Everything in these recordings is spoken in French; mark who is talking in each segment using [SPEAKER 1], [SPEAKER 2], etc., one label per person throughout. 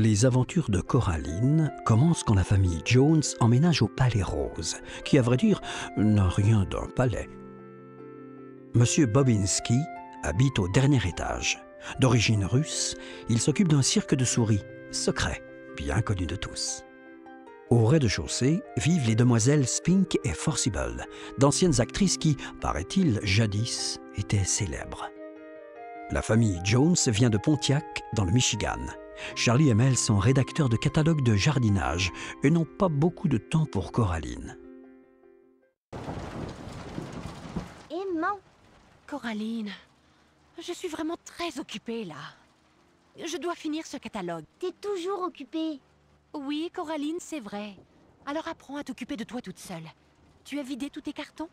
[SPEAKER 1] Les aventures de Coraline commencent quand la famille Jones emménage au Palais Rose, qui, à vrai dire, n'a rien d'un palais. Monsieur Bobinski habite au dernier étage. D'origine russe, il s'occupe d'un cirque de souris, secret, bien connu de tous. Au rez-de-chaussée vivent les demoiselles Spink et Forcible, d'anciennes actrices qui, paraît-il, jadis, étaient célèbres. La famille Jones vient de Pontiac, dans le Michigan. Charlie et Mel sont rédacteurs de catalogues de jardinage et n'ont pas beaucoup de temps pour Coraline.
[SPEAKER 2] Aimant.
[SPEAKER 3] Coraline, je suis vraiment très occupée là. Je dois finir ce catalogue.
[SPEAKER 2] T'es toujours occupée.
[SPEAKER 3] Oui, Coraline, c'est vrai. Alors apprends à t'occuper de toi toute seule. Tu as vidé tous tes cartons?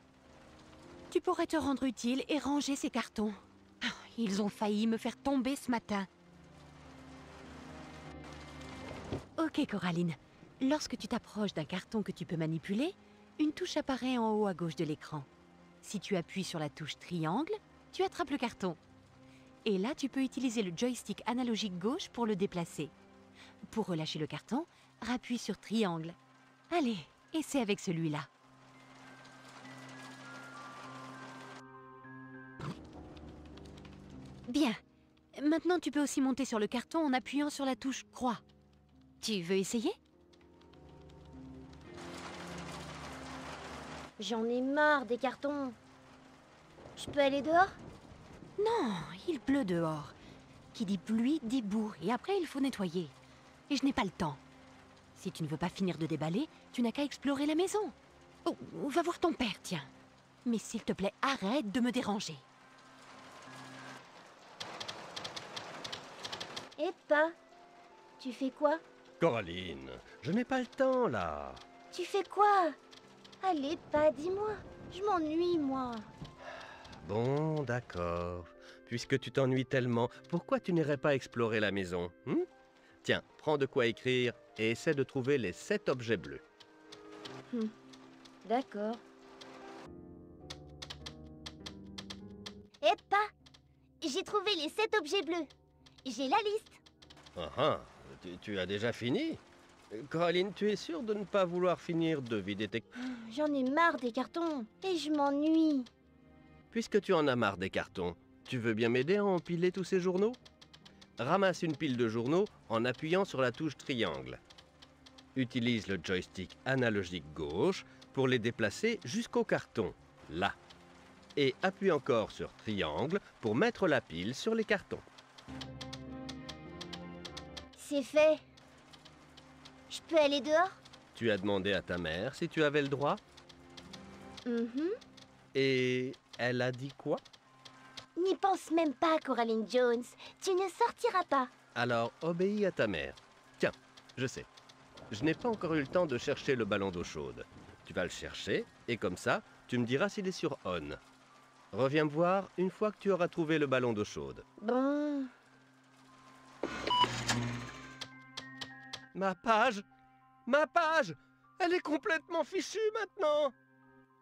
[SPEAKER 3] Tu pourrais te rendre utile et ranger ces cartons. Ah, ils ont failli me faire tomber ce matin. Ok, Coraline. Lorsque tu t'approches d'un carton que tu peux manipuler, une touche apparaît en haut à gauche de l'écran. Si tu appuies sur la touche triangle, tu attrapes le carton. Et là, tu peux utiliser le joystick analogique gauche pour le déplacer. Pour relâcher le carton, rappuie sur triangle. Allez, essaie avec celui-là. Bien. Maintenant, tu peux aussi monter sur le carton en appuyant sur la touche croix. Tu veux essayer?
[SPEAKER 2] J'en ai marre des cartons. Je peux aller dehors?
[SPEAKER 3] Non, il pleut dehors. Qui dit pluie, dit boue. Et après, il faut nettoyer. Et je n'ai pas le temps. Si tu ne veux pas finir de déballer, tu n'as qu'à explorer la maison. Oh, va voir ton père, tiens. Mais s'il te plaît, arrête de me déranger.
[SPEAKER 2] Eh pas. Tu fais quoi?
[SPEAKER 4] Coraline, je n'ai pas le temps, là.
[SPEAKER 2] Tu fais quoi? Allez, pas, dis-moi. Je m'ennuie, moi.
[SPEAKER 4] Bon, d'accord. Puisque tu t'ennuies tellement, pourquoi tu n'irais pas explorer la maison, Tiens, prends de quoi écrire et essaie de trouver les 7 objets bleus.
[SPEAKER 2] D'accord. Eh pas. J'ai trouvé les 7 objets bleus. J'ai la liste.
[SPEAKER 4] Ah ah, tu as déjà fini? Coraline, tu es sûre de ne pas vouloir finir de vider tes...
[SPEAKER 2] J'en ai marre des cartons. Et je m'ennuie.
[SPEAKER 4] Puisque tu en as marre des cartons, tu veux bien m'aider à empiler tous ces journaux? Ramasse une pile de journaux en appuyant sur la touche triangle. Utilise le joystick analogique gauche pour les déplacer jusqu'au carton, là. Et appuie encore sur triangle pour mettre la pile sur les cartons.
[SPEAKER 2] C'est fait. Je peux aller dehors?
[SPEAKER 4] Tu as demandé à ta mère si tu avais le droit? Et elle a dit quoi?
[SPEAKER 2] N'y pense même pas, Coraline Jones. Tu ne sortiras pas.
[SPEAKER 4] Alors, obéis à ta mère. Tiens, je sais. Je n'ai pas encore eu le temps de chercher le ballon d'eau chaude. Tu vas le chercher, et comme ça, tu me diras s'il est sur on. Reviens me voir une fois que tu auras trouvé le ballon d'eau chaude.
[SPEAKER 2] Bon.
[SPEAKER 4] Ma page! Ma page! Elle est complètement fichue maintenant!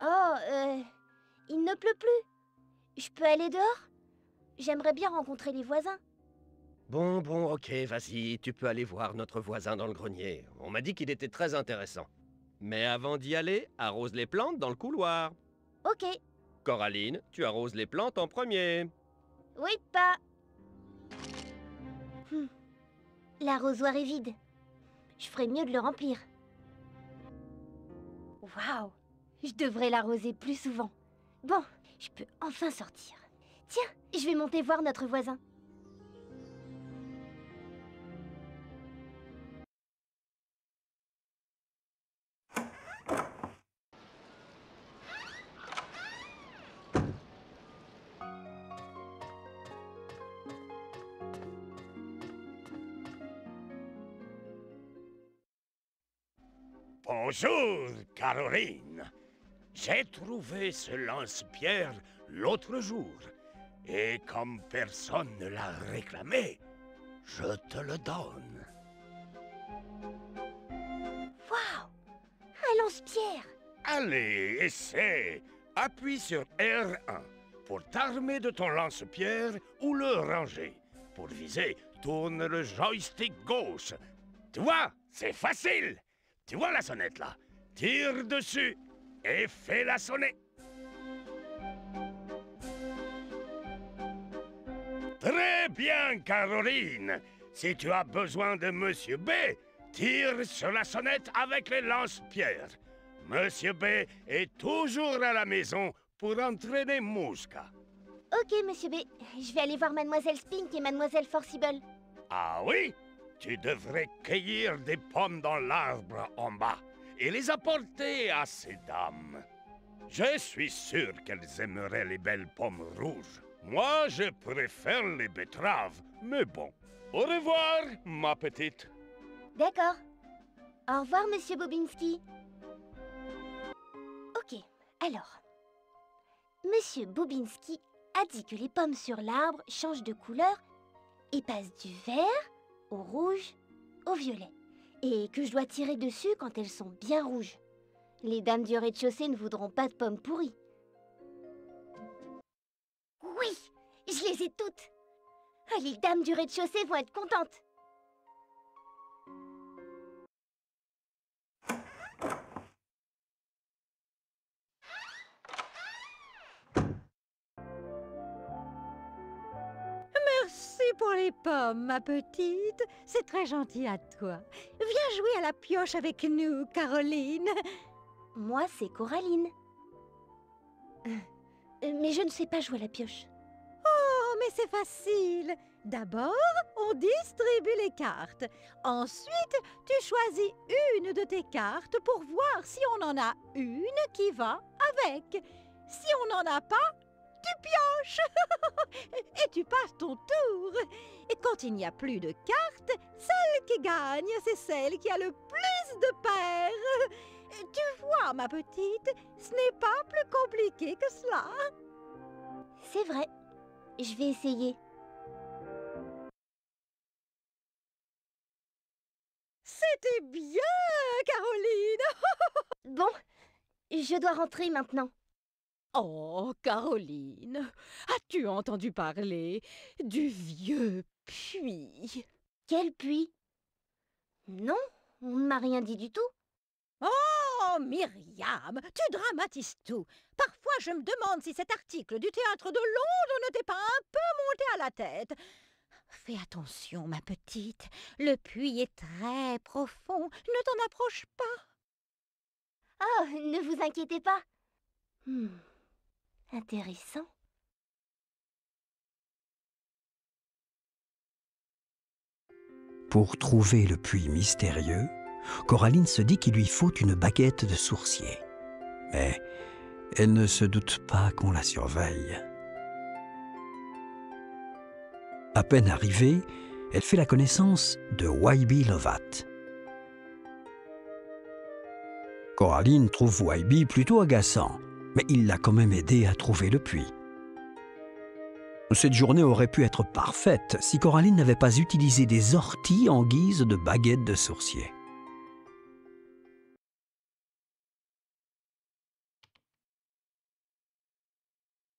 [SPEAKER 2] Oh, il ne pleut plus. Je peux aller dehors? J'aimerais bien rencontrer les voisins.
[SPEAKER 4] Bon, ok, vas-y, tu peux aller voir notre voisin dans le grenier. On m'a dit qu'il était très intéressant. Mais avant d'y aller, arrose les plantes dans le couloir.
[SPEAKER 2] Ok.
[SPEAKER 4] Coraline, tu arroses les plantes en premier.
[SPEAKER 2] Oui, pas. L'arrosoir est vide. Je ferais mieux de le remplir. Waouh! Je devrais l'arroser plus souvent. Bon, je peux enfin sortir. Tiens, je vais monter voir notre voisin.
[SPEAKER 5] Bonjour, Caroline. J'ai trouvé ce lance-pierre l'autre jour. Et comme personne ne l'a réclamé, je te le donne.
[SPEAKER 2] Waouh! Un lance-pierre!
[SPEAKER 5] Allez, essaie. Appuie sur R1 pour t'armer de ton lance-pierre ou le ranger. Pour viser, tourne le joystick gauche. Tu vois, c'est facile. Tu vois la sonnette là? Tire dessus et fais-la sonner. Très bien, Caroline. Si tu as besoin de Monsieur B, tire sur la sonnette avec les lance-pierres. Monsieur B est toujours à la maison pour entraîner Mouska.
[SPEAKER 2] Ok, Monsieur B. Je vais aller voir Mademoiselle Spink et Mademoiselle Forcible.
[SPEAKER 5] Ah oui? Tu devrais cueillir des pommes dans l'arbre en bas et les apporter à ces dames. Je suis sûr qu'elles aimeraient les belles pommes rouges. Moi, je préfère les betteraves, mais bon. Au revoir, ma petite.
[SPEAKER 2] D'accord. Au revoir, Monsieur Bobinski. Ok, alors. Monsieur Bobinski a dit que les pommes sur l'arbre changent de couleur et passent du vert au rouge au violet. Et que je dois tirer dessus quand elles sont bien rouges. Les dames du rez-de-chaussée ne voudront pas de pommes pourries. Oui, je les ai toutes. Ah, les dames du rez-de-chaussée vont être contentes.
[SPEAKER 6] Merci pour les pommes, ma petite. C'est très gentil à toi. Viens jouer à la pioche avec nous, Caroline.
[SPEAKER 2] Moi, c'est Coraline. Mais je ne sais pas jouer à la pioche.
[SPEAKER 6] Oh, mais c'est facile. D'abord, on distribue les cartes. Ensuite, tu choisis une de tes cartes pour voir si on en a une qui va avec. Si on n'en a pas, tu pioches. Et tu passes ton tour. Et quand il n'y a plus de cartes, celle qui gagne, c'est celle qui a le plus de paires. Tu vois, ma petite, ce n'est pas plus compliqué que cela.
[SPEAKER 2] C'est vrai. Je vais essayer.
[SPEAKER 6] C'était bien, Caroline.
[SPEAKER 2] Bon, je dois rentrer maintenant.
[SPEAKER 6] Oh, Caroline, as-tu entendu parler du vieux puits?
[SPEAKER 2] Quel puits? Non, on ne m'a rien dit du tout.
[SPEAKER 6] Oh, Myriam, tu dramatises tout. Parfois, je me demande si cet article du théâtre de Londres ne t'est pas un peu monté à la tête. Fais attention, ma petite. Le puits est très profond. Ne t'en approche pas.
[SPEAKER 2] Oh, ne vous inquiétez pas. Intéressant.
[SPEAKER 1] Pour trouver le puits mystérieux, Coraline se dit qu'il lui faut une baguette de sourcier. Mais elle ne se doute pas qu'on la surveille. À peine arrivée, elle fait la connaissance de Wybie Lovat. Coraline trouve Wybie plutôt agaçant, mais il l'a quand même aidé à trouver le puits. Cette journée aurait pu être parfaite si Coraline n'avait pas utilisé des orties en guise de baguette de sourcier.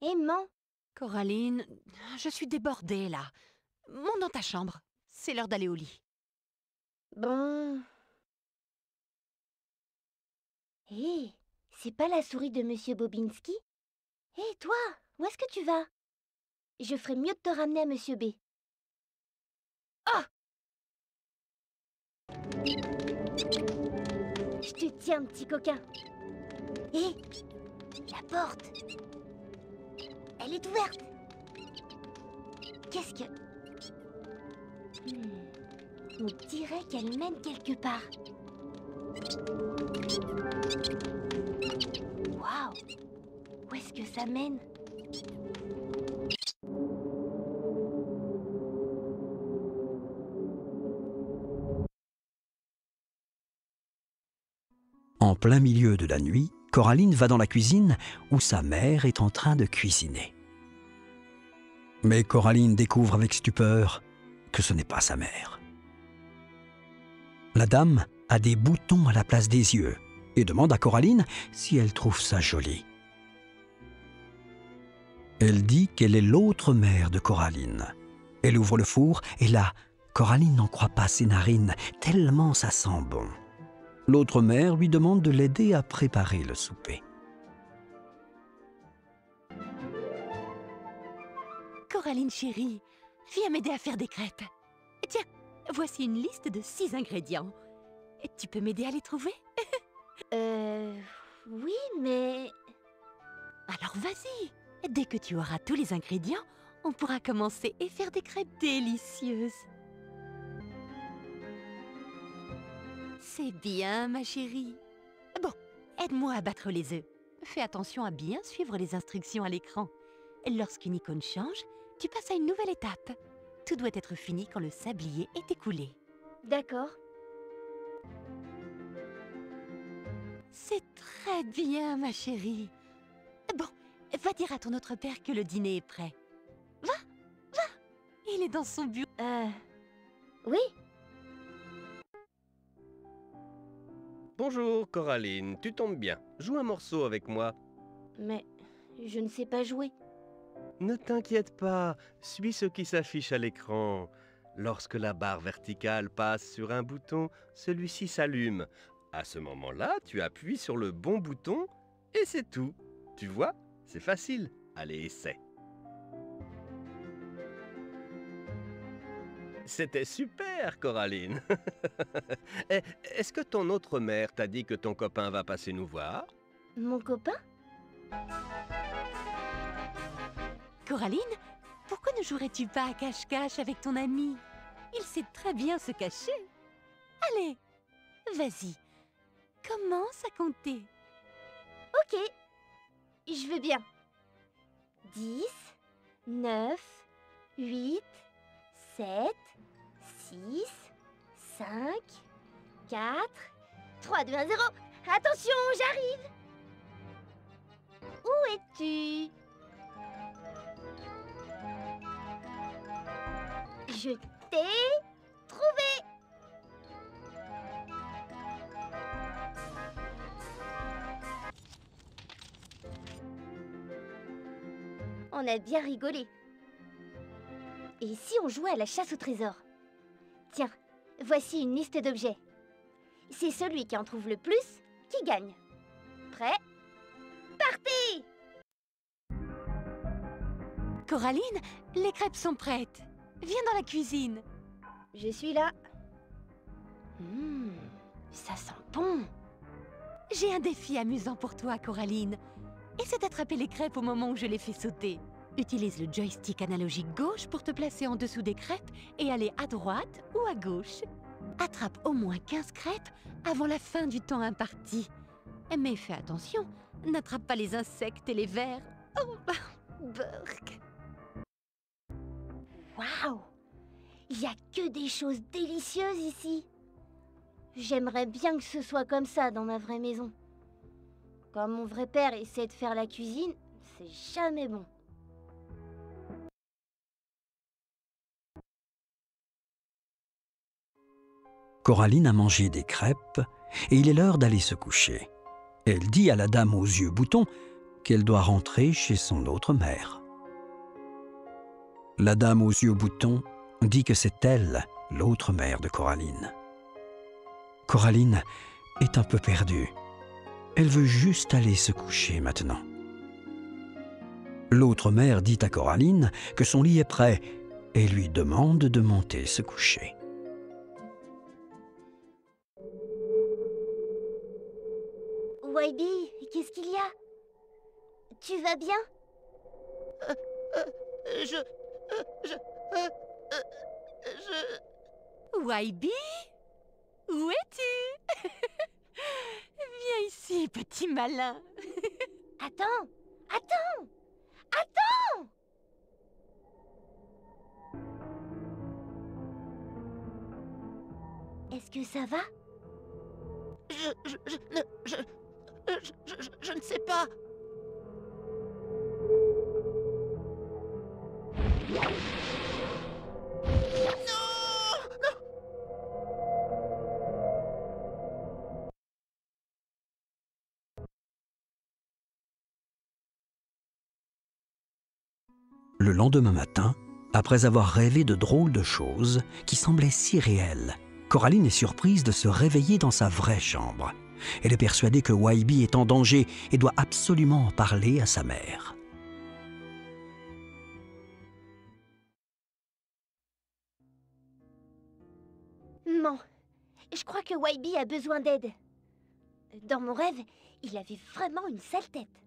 [SPEAKER 2] Aimant,
[SPEAKER 3] Coraline, je suis débordée là. Monte dans ta chambre. C'est l'heure d'aller au lit.
[SPEAKER 2] bon... Hé, c'est pas la souris de Monsieur Bobinski? Hé, toi, où est-ce que tu vas? Je ferais mieux de te ramener à Monsieur B. Oh! Je te tiens, petit coquin. Hé, la porte. Elle est ouverte. Qu'est-ce que... On dirait qu'elle mène quelque part. Waouh! Où est-ce que ça mène?
[SPEAKER 1] En plein milieu de la nuit, Coraline va dans la cuisine où sa mère est en train de cuisiner. Mais Coraline découvre avec stupeur que ce n'est pas sa mère. La dame a des boutons à la place des yeux et demande à Coraline si elle trouve ça joli. Elle dit qu'elle est l'autre mère de Coraline. Elle ouvre le four et là, Coraline n'en croit pas ses narines, tellement ça sent bon. L'autre mère lui demande de l'aider à préparer le souper.
[SPEAKER 3] Coraline chérie, viens m'aider à faire des crêpes. Tiens, voici une liste de 6 ingrédients. Tu peux m'aider à les trouver?
[SPEAKER 2] Oui, mais...
[SPEAKER 3] Alors vas-y. Dès que tu auras tous les ingrédients, on pourra commencer et faire des crêpes délicieuses. C'est bien, ma chérie. Bon, aide-moi à battre les œufs. Fais attention à bien suivre les instructions à l'écran. Lorsqu'une icône change, tu passes à une nouvelle étape. Tout doit être fini quand le sablier est écoulé.
[SPEAKER 2] D'accord.
[SPEAKER 3] C'est très bien, ma chérie. Bon, va dire à ton autre père que le dîner est prêt. Va, va. Il est dans son bureau.
[SPEAKER 2] Oui.
[SPEAKER 4] Bonjour, Coraline, tu tombes bien. Joue un morceau avec moi.
[SPEAKER 2] Mais je ne sais pas jouer.
[SPEAKER 4] Ne t'inquiète pas, suis ce qui s'affiche à l'écran. Lorsque la barre verticale passe sur un bouton, celui-ci s'allume. À ce moment-là, tu appuies sur le bon bouton et c'est tout. Tu vois, c'est facile. Allez, essaie. C'était super, Coraline. Est-ce que ton autre mère t'a dit que ton copain va passer nous voir?
[SPEAKER 2] Mon copain?
[SPEAKER 3] Coraline, pourquoi ne jouerais-tu pas à cache-cache avec ton ami? Il sait très bien se cacher. Allez, vas-y, commence à compter.
[SPEAKER 2] Ok. Je veux bien. 10, 9, 8, 7, 6, 5, 4, 3, 2, 1, 0. Attention, j'arrive. Où es-tu? Je t'ai trouvé. On a bien rigolé. Et si on jouait à la chasse au trésor? Tiens, voici une liste d'objets. C'est celui qui en trouve le plus qui gagne. Prêt? Partez!
[SPEAKER 3] Coraline, les crêpes sont prêtes. Viens dans la cuisine.
[SPEAKER 2] Je suis là. Ça sent bon.
[SPEAKER 3] J'ai un défi amusant pour toi, Coraline. Essaie d'attraper les crêpes au moment où je les fais sauter. Utilise le joystick analogique gauche pour te placer en dessous des crêpes et aller à droite ou à gauche. Attrape au moins 15 crêpes avant la fin du temps imparti. Mais fais attention, n'attrape pas les insectes et les vers. Oh, burk.
[SPEAKER 2] Waouh! Il n'y a que des choses délicieuses ici. J'aimerais bien que ce soit comme ça dans ma vraie maison. Quand mon vrai père essaie de faire la cuisine, c'est jamais bon.
[SPEAKER 1] Coraline a mangé des crêpes et il est l'heure d'aller se coucher. Elle dit à la dame aux yeux boutons qu'elle doit rentrer chez son autre mère. La dame aux yeux boutons dit que c'est elle, l'autre mère de Coraline. Coraline est un peu perdue. Elle veut juste aller se coucher maintenant. L'autre mère dit à Coraline que son lit est prêt et lui demande de monter se coucher.
[SPEAKER 2] Wybie, qu'est-ce qu'il y a? Tu vas bien?
[SPEAKER 3] Wybie, où es-tu? Viens ici, petit malin.
[SPEAKER 2] Attends! Attends! Attends! Est-ce que ça va?
[SPEAKER 6] Je ne sais pas.
[SPEAKER 1] Le lendemain matin, Après avoir rêvé de drôles de choses qui semblaient si réelles, Coraline est surprise de se réveiller dans sa vraie chambre. Elle est persuadée que Wybie est en danger et doit absolument en parler à sa mère.
[SPEAKER 2] Non, je crois que Wybie a besoin d'aide. Dans mon rêve, il avait vraiment une sale tête.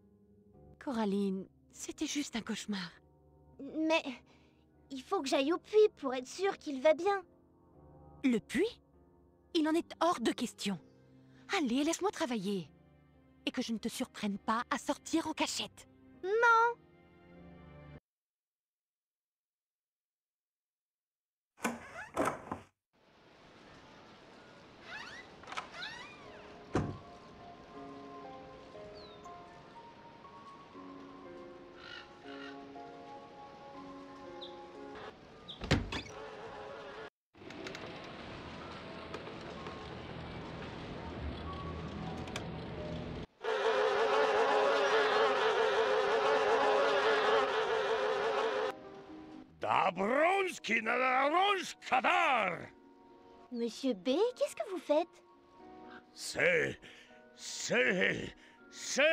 [SPEAKER 3] Coraline, c'était juste un cauchemar.
[SPEAKER 2] Mais il faut que j'aille au puits pour être sûre qu'il va bien.
[SPEAKER 3] Le puits? Il en est hors de question. Allez, laisse-moi travailler. Et que je ne te surprenne pas à sortir en cachette.
[SPEAKER 2] Non!
[SPEAKER 5] Dabronski n'arrange kadar.
[SPEAKER 2] Monsieur B, qu'est-ce que vous faites?
[SPEAKER 5] Ce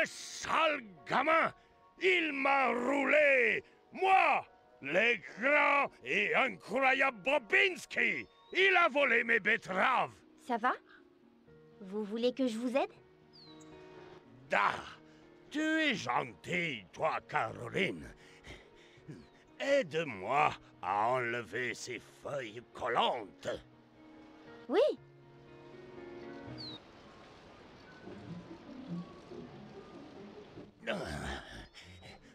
[SPEAKER 5] sale gamin, il m'a roulé. Moi, le grand et incroyable Bobinski. Il a volé mes betteraves.
[SPEAKER 2] Ça va? Vous voulez que je vous aide?
[SPEAKER 5] Da, tu es gentille, toi, Caroline. Aide-moi à enlever ces feuilles collantes.
[SPEAKER 2] Oui.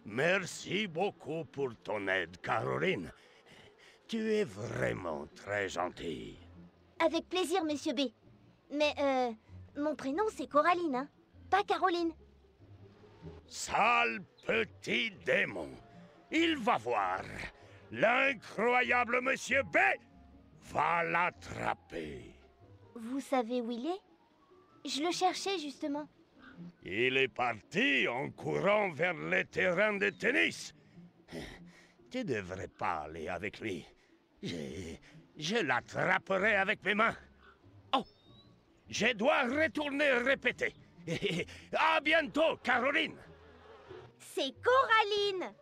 [SPEAKER 5] Merci beaucoup pour ton aide, Caroline. Tu es vraiment très gentille.
[SPEAKER 2] Avec plaisir, Monsieur B. Mais, mon prénom, c'est Coraline, hein? Pas Caroline.
[SPEAKER 5] Sale petit démon. Il va voir. L'incroyable Monsieur B va l'attraper.
[SPEAKER 2] Vous savez où il est? Je le cherchais, justement.
[SPEAKER 5] Il est parti en courant vers les terrains de tennis. Tu devrais pas aller avec lui. Je l'attraperai avec mes mains. Oh, je dois retourner répéter. À bientôt, Caroline.
[SPEAKER 2] C'est Coraline!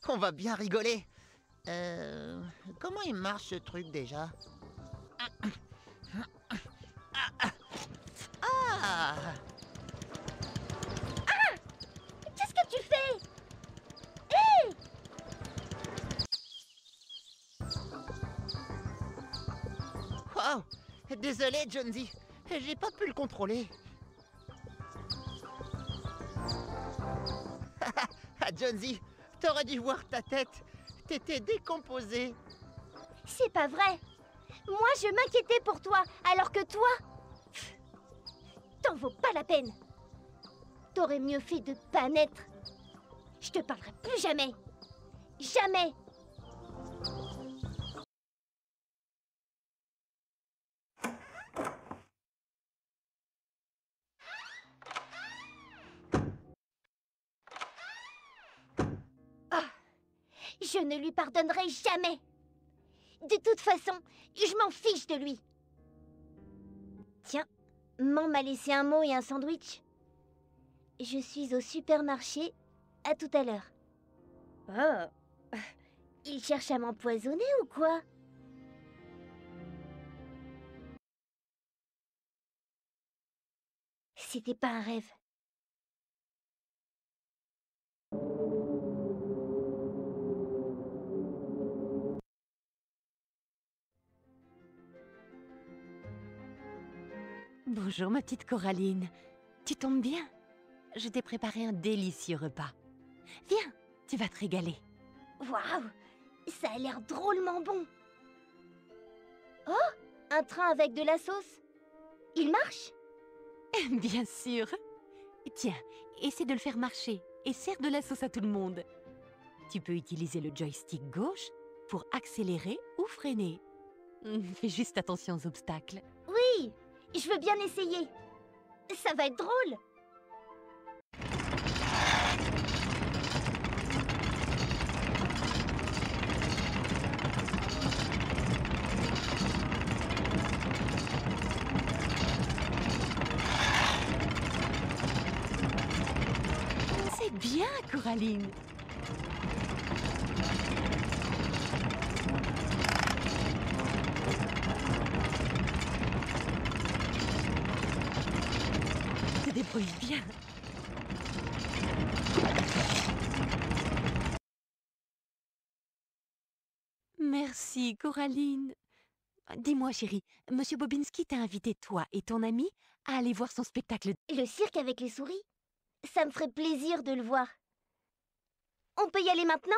[SPEAKER 7] On va bien rigoler. Comment il marche ce truc déjà? Ah!
[SPEAKER 2] Qu'est-ce que tu fais? Hé!
[SPEAKER 7] Wow! Désolé, Jonesy. J'ai pas pu le contrôler. Ah, Jonesy, t'aurais dû voir ta tête. T'étais décomposé.
[SPEAKER 2] C'est pas vrai. Moi, je m'inquiétais pour toi, alors que toi... T'en vaut pas la peine. T'aurais mieux fait de pas naître. Je te parlerai plus jamais. Jamais. Ah, je ne lui pardonnerai jamais. De toute façon, je m'en fiche de lui. Tiens, maman m'a laissé un mot et un sandwich. Je suis au supermarché. À tout à l'heure. Oh, il cherche à m'empoisonner ou quoi? C'était pas un rêve.
[SPEAKER 3] Bonjour ma petite Coraline. Tu tombes bien. Je t'ai préparé un délicieux repas. Viens, tu vas te régaler.
[SPEAKER 2] Waouh, ça a l'air drôlement bon. Oh, un train avec de la sauce. Il marche?
[SPEAKER 3] Bien sûr. Tiens, essaie de le faire marcher et sers de la sauce à tout le monde. Tu peux utiliser le joystick gauche pour accélérer ou freiner. Fais juste attention aux obstacles.
[SPEAKER 2] Oui, je veux bien essayer. Ça va être drôle.
[SPEAKER 3] Coraline. Tu te débrouilles bien. Merci, Coraline. Dis-moi, chérie, Monsieur Bobinski t'a invité, toi et ton ami, à aller voir son spectacle.
[SPEAKER 2] Le cirque avec les souris? Ça me ferait plaisir de le voir. On peut y aller maintenant?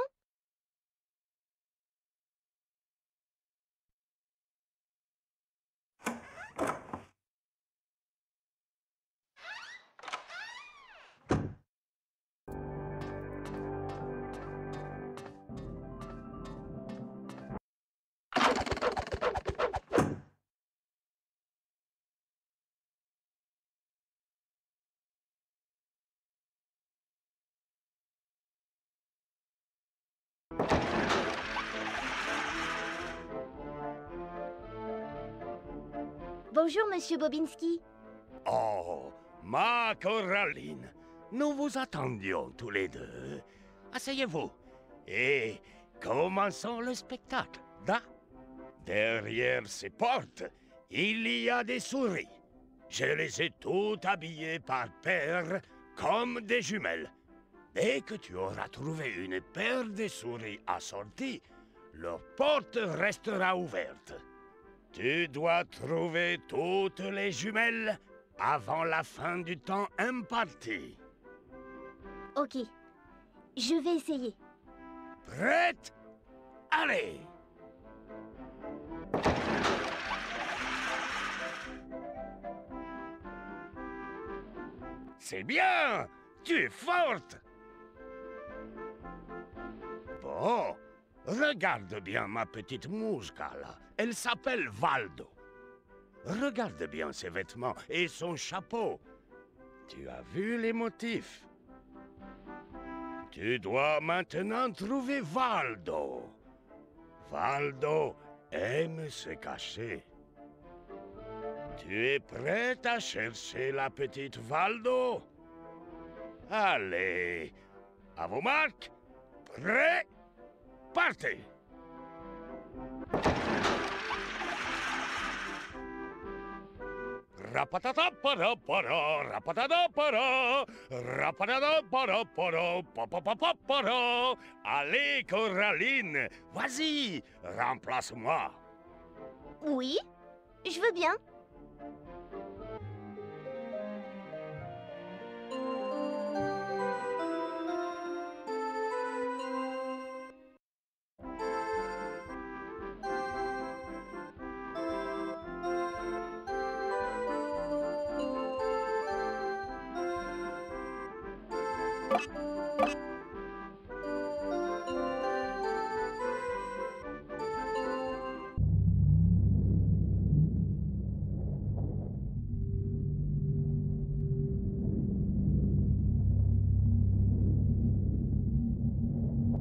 [SPEAKER 2] Bonjour, Monsieur Bobinski.
[SPEAKER 5] Oh, ma Coraline, nous vous attendions tous les deux. Asseyez-vous et commençons le spectacle. Derrière ces portes, il y a des souris. Je les ai toutes habillées par paire comme des jumelles. Dès que tu auras trouvé une paire de souris assorties, leur porte restera ouverte. Tu dois trouver toutes les jumelles avant la fin du temps imparti.
[SPEAKER 2] Ok, je vais essayer.
[SPEAKER 5] Prête? Allez! C'est bien! Tu es forte! Bon, regarde bien ma petite mouska là. Elle s'appelle Valdo. Regarde bien ses vêtements et son chapeau. Tu as vu les motifs? Tu dois maintenant trouver Valdo. Valdo aime se cacher. Tu es prête à chercher la petite Valdo? Allez, à vos marques, prêts, partez! Rapatatapara, rapatatapara, rapatatapara, papapapara. Allez, Coraline, vas-y, remplace-moi.
[SPEAKER 2] Oui, je veux bien.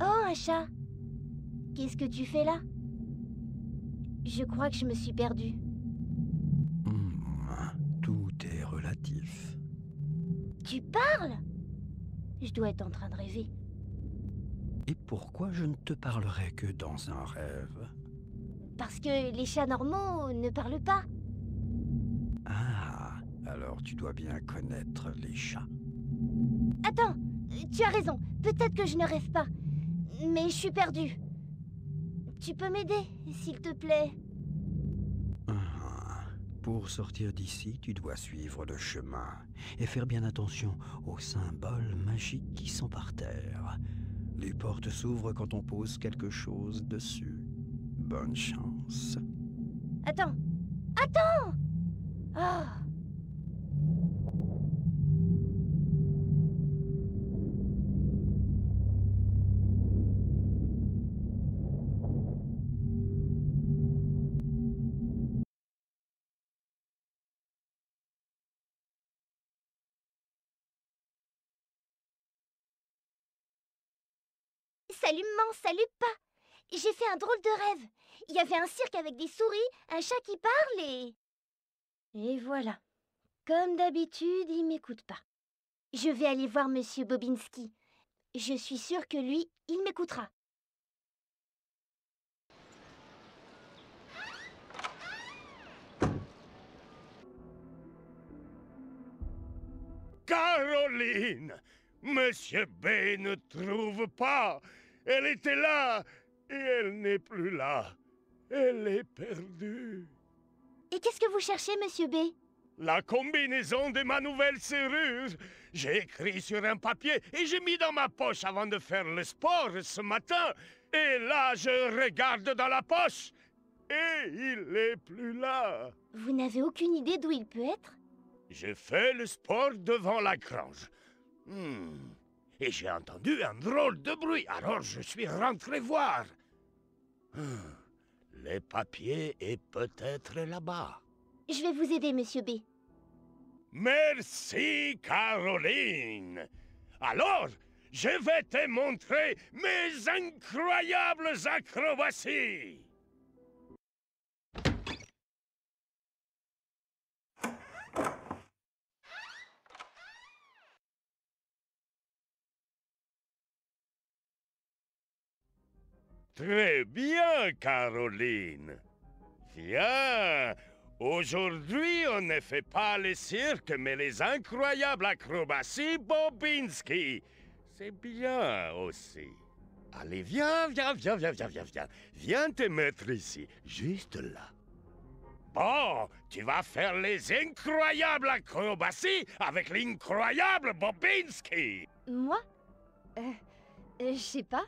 [SPEAKER 2] Oh, un chat. Qu'est-ce que tu fais là? Je crois que je me suis perdue.
[SPEAKER 1] Tout est relatif.
[SPEAKER 2] Tu parles? Je dois être en train de rêver.
[SPEAKER 1] Et pourquoi je ne te parlerai que dans un rêve?
[SPEAKER 2] Parce que les chats normaux ne parlent pas.
[SPEAKER 1] Ah, alors tu dois bien connaître les chats.
[SPEAKER 2] Attends, tu as raison. Peut-être que je ne rêve pas. Mais je suis perdue. Tu peux m'aider, s'il te plaît?
[SPEAKER 1] Pour sortir d'ici, tu dois suivre le chemin et faire bien attention aux symboles magiques qui sont par terre. Les portes s'ouvrent quand on pose quelque chose dessus. Bonne chance.
[SPEAKER 2] Attends. Attends! Oh. Salut maman, salut pas. J'ai fait un drôle de rêve. Il y avait un cirque avec des souris, un chat qui parle et... Et voilà. Comme d'habitude, il m'écoute pas. Je vais aller voir Monsieur Bobinski. Je suis sûre que lui, il m'écoutera.
[SPEAKER 5] Caroline! Monsieur B ne trouve pas. Elle était là et elle n'est plus là. Elle est perdue.
[SPEAKER 2] Et qu'est-ce que vous cherchez, Monsieur B?
[SPEAKER 5] La combinaison de ma nouvelle serrure. J'ai écrit sur un papier et j'ai mis dans ma poche avant de faire le sport ce matin. Et là, je regarde dans la poche et il n'est plus là.
[SPEAKER 2] Vous n'avez aucune idée d'où il peut être?
[SPEAKER 5] J'ai fait le sport devant la grange. Et j'ai entendu un drôle de bruit, alors je suis rentré voir. Le papier est peut-être là-bas.
[SPEAKER 2] Je vais vous aider, Monsieur B.
[SPEAKER 5] Merci, Caroline. Alors, je vais te montrer mes incroyables acrobaties. Très bien, Caroline. Viens. Aujourd'hui, on ne fait pas le cirque, mais les incroyables acrobaties Bobinski. C'est bien aussi. Allez, viens. Viens te mettre ici, juste là. Bon, tu vas faire les incroyables acrobaties avec l'incroyable Bobinski.
[SPEAKER 2] Moi? Je sais pas.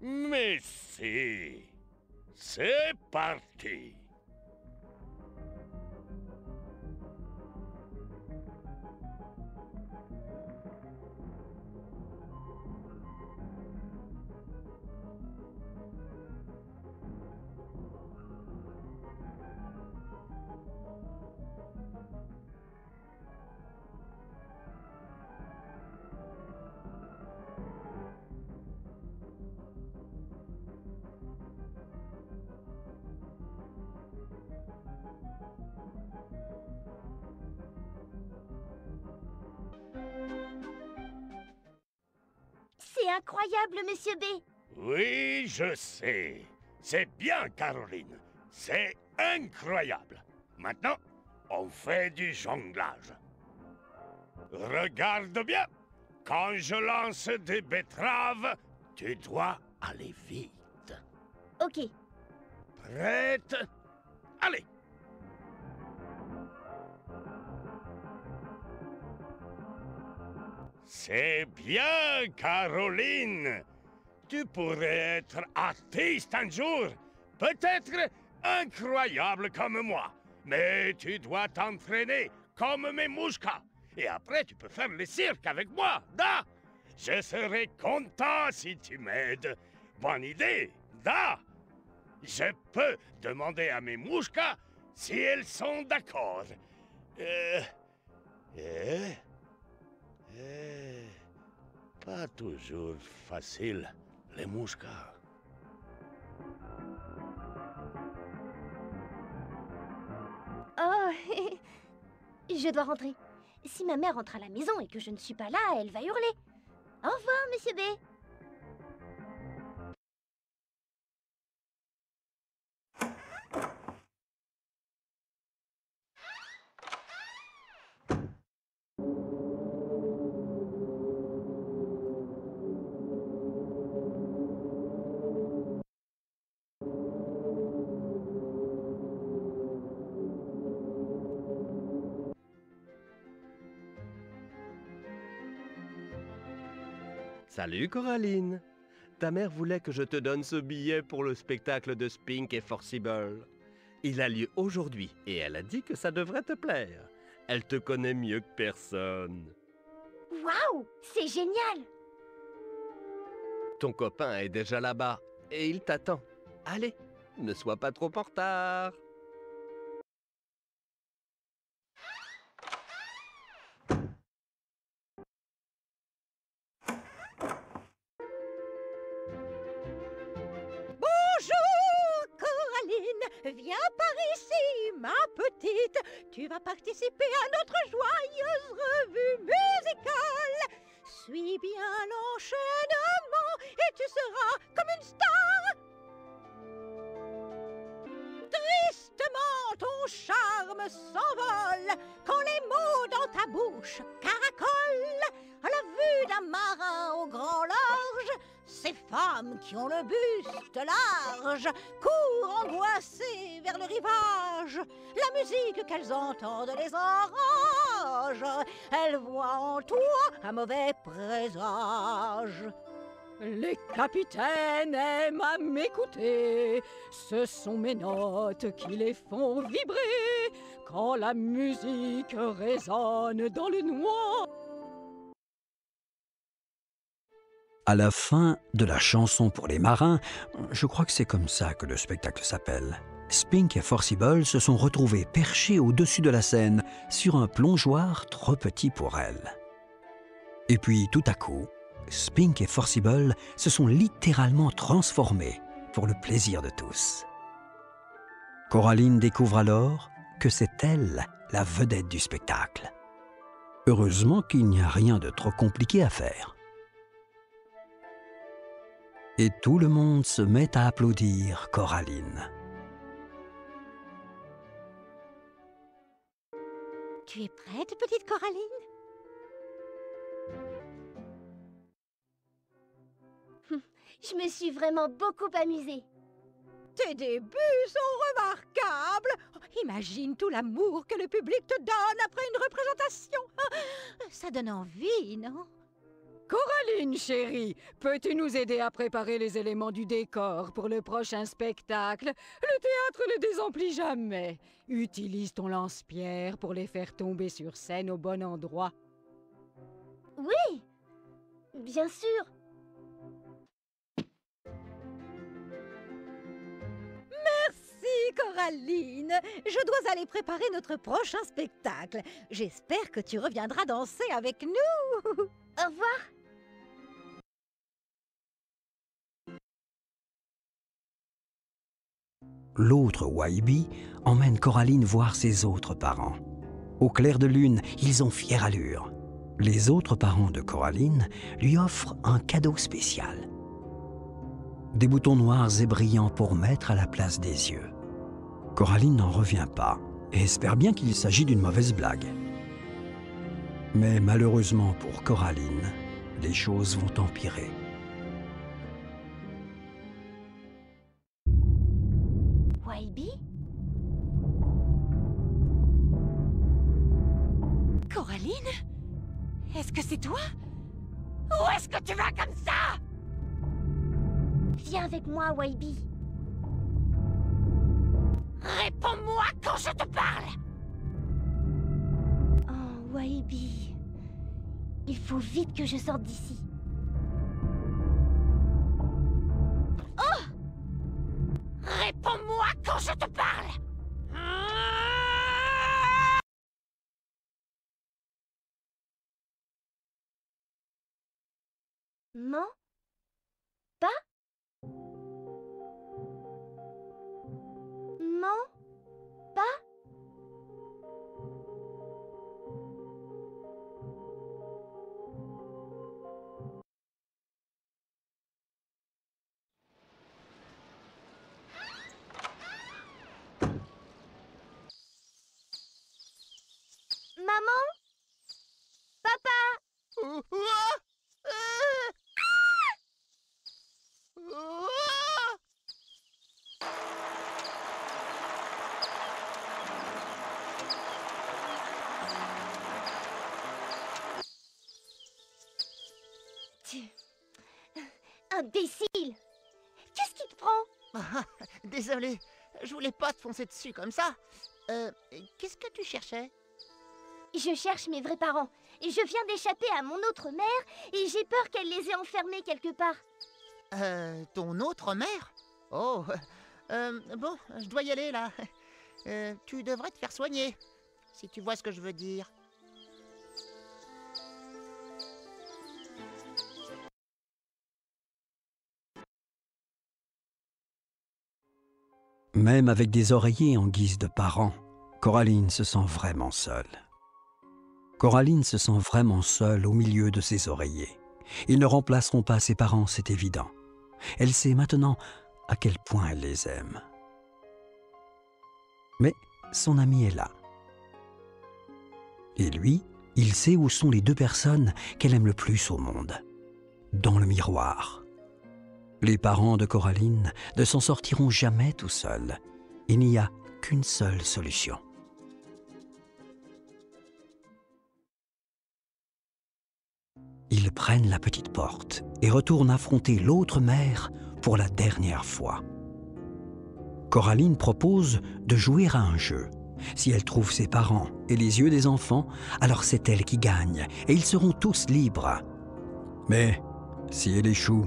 [SPEAKER 5] Mais si. C'est parti.
[SPEAKER 2] C'est incroyable, Monsieur B.
[SPEAKER 5] Oui, je sais. C'est bien, Caroline. C'est incroyable. Maintenant, on fait du jonglage. Regarde bien. Quand je lance des betteraves, tu dois aller vite.
[SPEAKER 2] Ok.
[SPEAKER 5] Prête? Allez! C'est bien, Caroline. Tu pourrais être artiste un jour. Peut-être incroyable comme moi. Mais tu dois t'entraîner comme mes mouchkas. Et après, tu peux faire le cirque avec moi, da? Je serai content si tu m'aides. Bonne idée, da? Je peux demander à mes mouchkas si elles sont d'accord. Pas toujours facile, les mouchkas.
[SPEAKER 2] Oh, je dois rentrer. Si ma mère rentre à la maison et que je ne suis pas là, elle va hurler. Au revoir, Monsieur B.
[SPEAKER 4] Salut Coraline. Ta mère voulait que je te donne ce billet pour le spectacle de Spink et Forcible. Il a lieu aujourd'hui et elle a dit que ça devrait te plaire. Elle te connaît mieux que personne.
[SPEAKER 2] Waouh, c'est génial.
[SPEAKER 4] Ton copain est déjà là-bas et il t'attend. Allez, ne sois pas trop en retard.
[SPEAKER 6] Bonjour, Coraline. Viens par ici, ma petite. Tu vas participer à notre joyeuse revue musicale. Suis bien l'enchaînement et tu seras comme une star. Tristement ton charme s'envole quand les mots dans ta bouche caracolent. À la vue d'un marin au grand large, ces femmes qui ont le buste large courent angoissées vers le rivage. La musique qu'elles entendent les enrage. Elles voient en toi un mauvais présage. Les capitaines aiment à m'écouter. Ce sont mes notes qui les font vibrer. Quand la musique résonne dans le noir.
[SPEAKER 1] À la fin de la chanson pour les marins, je crois que c'est comme ça que le spectacle s'appelle, Spink et Forcible se sont retrouvés perchés au-dessus de la scène sur un plongeoir trop petit pour elles. Et puis tout à coup, Spink et Forcible se sont littéralement transformés pour le plaisir de tous. Coraline découvre alors que c'est elle la vedette du spectacle. Heureusement qu'il n'y a rien de trop compliqué à faire. Et tout le monde se met à applaudir Coraline.
[SPEAKER 6] Tu es prête, petite Coraline?
[SPEAKER 2] Je me suis vraiment beaucoup amusée.
[SPEAKER 6] Tes débuts sont remarquables. Imagine tout l'amour que le public te donne après une représentation. Ça donne envie, non?
[SPEAKER 8] Coraline, chérie, peux-tu nous aider à préparer les éléments du décor pour le prochain spectacle? Le théâtre ne désemplit jamais. Utilise ton lance-pierre pour les faire tomber sur scène au bon endroit.
[SPEAKER 2] Oui, bien sûr.
[SPEAKER 6] Merci, Coraline. Je dois aller préparer notre prochain spectacle. J'espère que tu reviendras danser avec nous.
[SPEAKER 2] Au revoir.
[SPEAKER 1] L'autre Waibi emmène Coraline voir ses autres parents. Au clair de lune, ils ont fière allure. Les autres parents de Coraline lui offrent un cadeau spécial. Des boutons noirs et brillants pour mettre à la place des yeux. Coraline n'en revient pas et espère bien qu'il s'agit d'une mauvaise blague. Mais malheureusement pour Coraline, les choses vont empirer.
[SPEAKER 2] Waibi?
[SPEAKER 3] Coraline? Est-ce que c'est toi? Où est-ce que tu vas comme ça?
[SPEAKER 2] Viens avec moi, Waibi.
[SPEAKER 3] Réponds-moi quand je te parle!
[SPEAKER 2] Oh, Waibi. Il faut vite que je sorte d'ici.
[SPEAKER 3] Réponds-moi quand je te parle!
[SPEAKER 2] Non? Pas? Non? Pas? Maman? Papa? Imbécile! Qu'est-ce qui te prend?
[SPEAKER 7] Ah, désolé, je voulais pas te foncer dessus comme ça. Qu'est-ce que tu cherchais?
[SPEAKER 2] Je cherche mes vrais parents. Et je viens d'échapper à mon autre mère et j'ai peur qu'elle les ait enfermés quelque part.
[SPEAKER 7] Ton autre mère? Oh, bon, je dois y aller là. Tu devrais te faire soigner, si tu vois ce que je veux dire.
[SPEAKER 1] Même avec des oreillers en guise de parents, Coraline se sent vraiment seule. Coraline se sent vraiment seule au milieu de ses oreillers. Ils ne remplaceront pas ses parents, c'est évident. Elle sait maintenant à quel point elle les aime. Mais son ami est là. Et lui, il sait où sont les deux personnes qu'elle aime le plus au monde. Dans le miroir. Les parents de Coraline ne s'en sortiront jamais tout seuls. Il n'y a qu'une seule solution. Ils prennent la petite porte et retournent affronter l'autre mère pour la dernière fois. Coraline propose de jouer à un jeu. Si elle trouve ses parents et les yeux des enfants, alors c'est elle qui gagne et ils seront tous libres. Mais si elle échoue,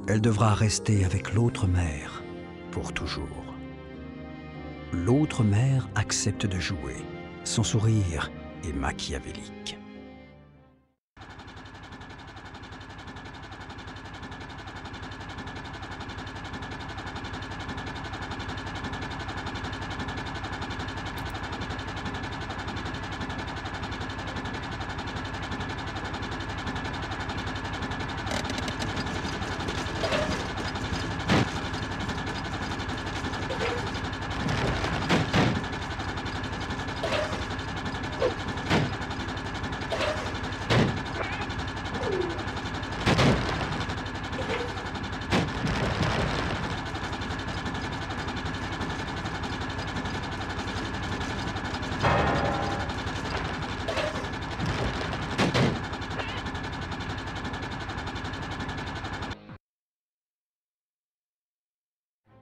[SPEAKER 1] elle devra rester avec l'autre mère pour toujours. L'autre mère accepte de jouer. Son sourire est machiavélique.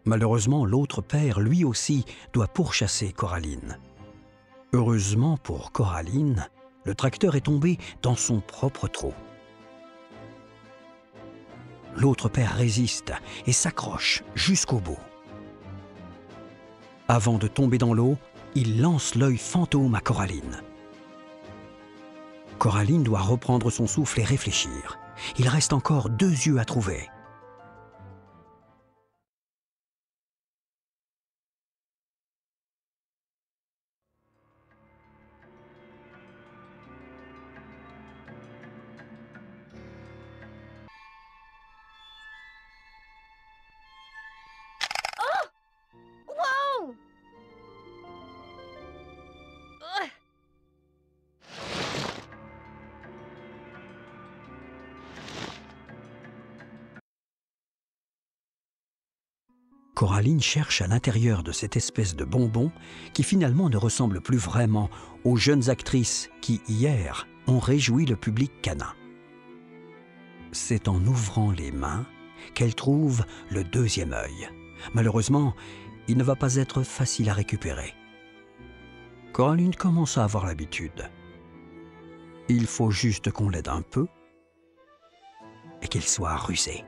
[SPEAKER 1] Malheureusement, l'autre père, lui aussi, doit pourchasser Coraline. Heureusement pour Coraline, le tracteur est tombé dans son propre trou. L'autre père résiste et s'accroche jusqu'au bout. Avant de tomber dans l'eau, il lance l'œil fantôme à Coraline. Coraline doit reprendre son souffle et réfléchir. Il reste encore 2 yeux à trouver.
[SPEAKER 2] Wow!
[SPEAKER 1] Coraline cherche à l'intérieur de cette espèce de bonbon qui finalement ne ressemble plus vraiment aux jeunes actrices qui, hier, ont réjoui le public canin. C'est en ouvrant les mains qu'elle trouve le 2e œil. Malheureusement, il ne va pas être facile à récupérer. Coraline commence à avoir l'habitude. Il faut juste qu'on l'aide un peu et qu'elle soit rusée.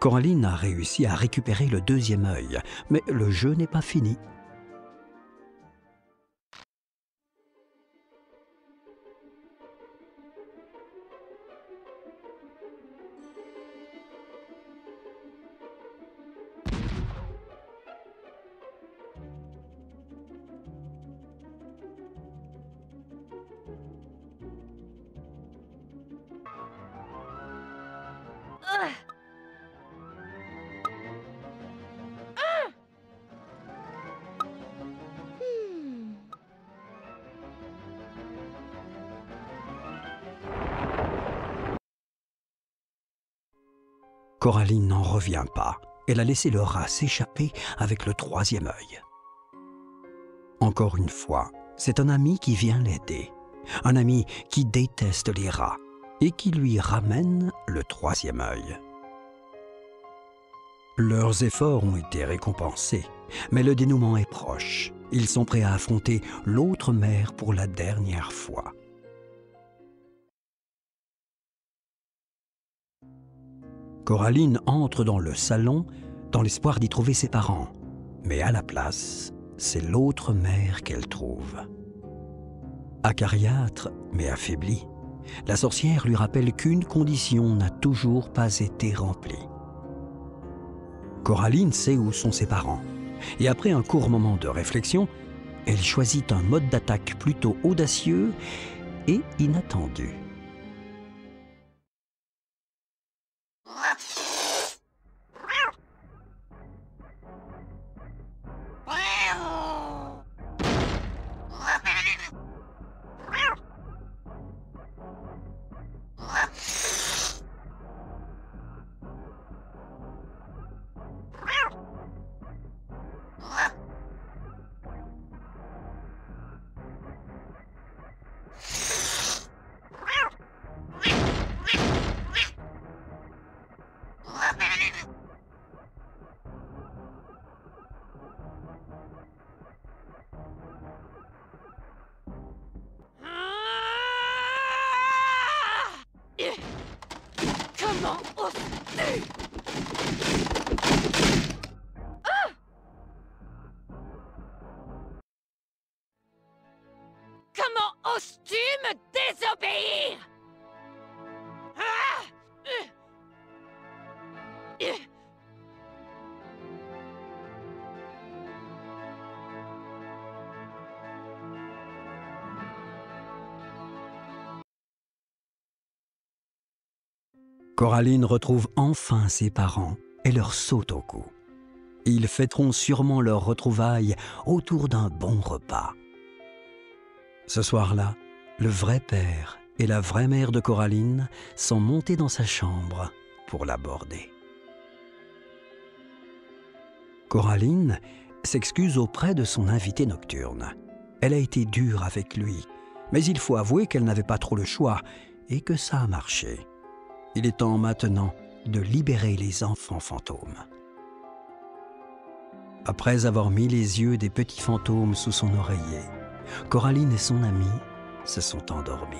[SPEAKER 1] Coraline a réussi à récupérer le 2e œil, mais le jeu n'est pas fini. Coraline n'en revient pas. Elle a laissé le rat s'échapper avec le 3e œil. Encore une fois, c'est un ami qui vient l'aider. Un ami qui déteste les rats et qui lui ramène le 3e œil. Leurs efforts ont été récompensés, mais le dénouement est proche. Ils sont prêts à affronter l'autre mère pour la dernière fois. Coraline entre dans le salon dans l'espoir d'y trouver ses parents. Mais à la place, c'est l'autre mère qu'elle trouve. Acariâtre, mais affaiblie, la sorcière lui rappelle qu'une condition n'a toujours pas été remplie. Coraline sait où sont ses parents. Et après un court moment de réflexion, elle choisit un mode d'attaque plutôt audacieux et inattendu.
[SPEAKER 8] Comment oses-tu? Comment oses-tu me désobéir?
[SPEAKER 1] Coraline retrouve enfin ses parents et leur saute au cou. Ils fêteront sûrement leur retrouvaille autour d'un bon repas. Ce soir-là, le vrai père et la vraie mère de Coraline sont montés dans sa chambre pour l'aborder. Coraline s'excuse auprès de son invité nocturne. Elle a été dure avec lui, mais il faut avouer qu'elle n'avait pas trop le choix et que ça a marché. Il est temps maintenant de libérer les enfants fantômes. Après avoir mis les yeux des petits fantômes sous son oreiller, Coraline et son amie se sont endormis.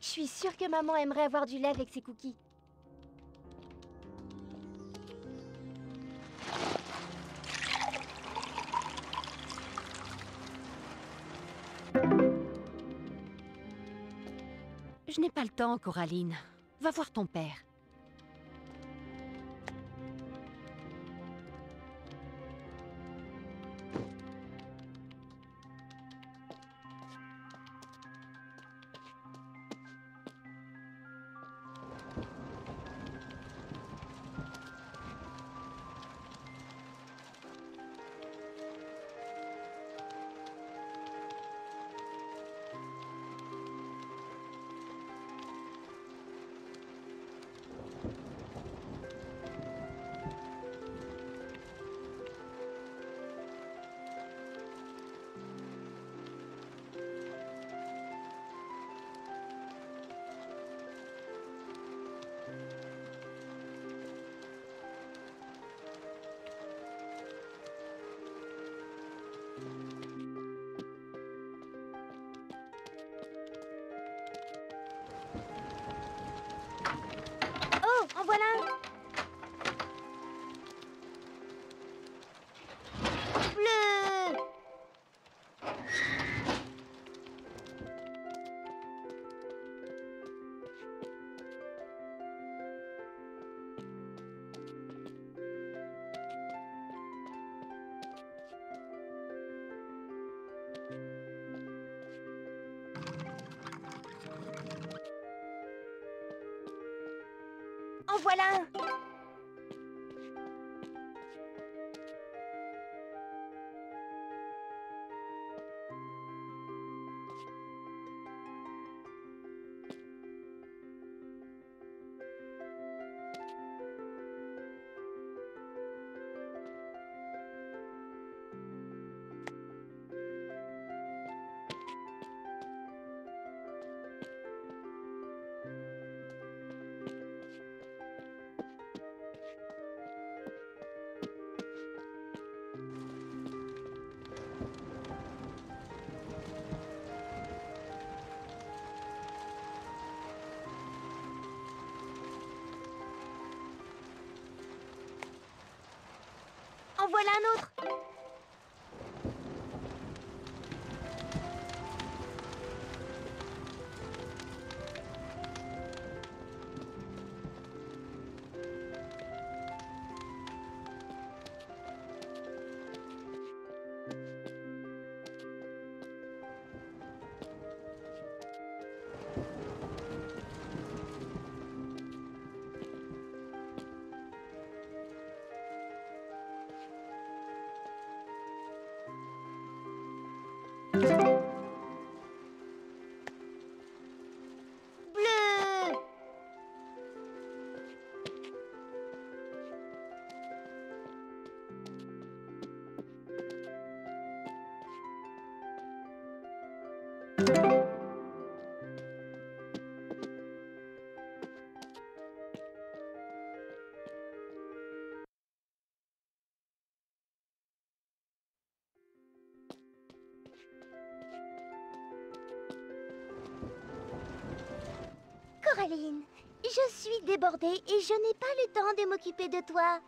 [SPEAKER 2] Je suis sûre que maman aimerait avoir du lait avec ses cookies.
[SPEAKER 3] Je n'ai pas le temps, Coraline. Va voir ton père.
[SPEAKER 2] Oh, en voilà un! Bleu! En voilà un. En voilà un autre. Bleu. Coraline, je suis débordée et je n'ai pas le temps de m'occuper de toi.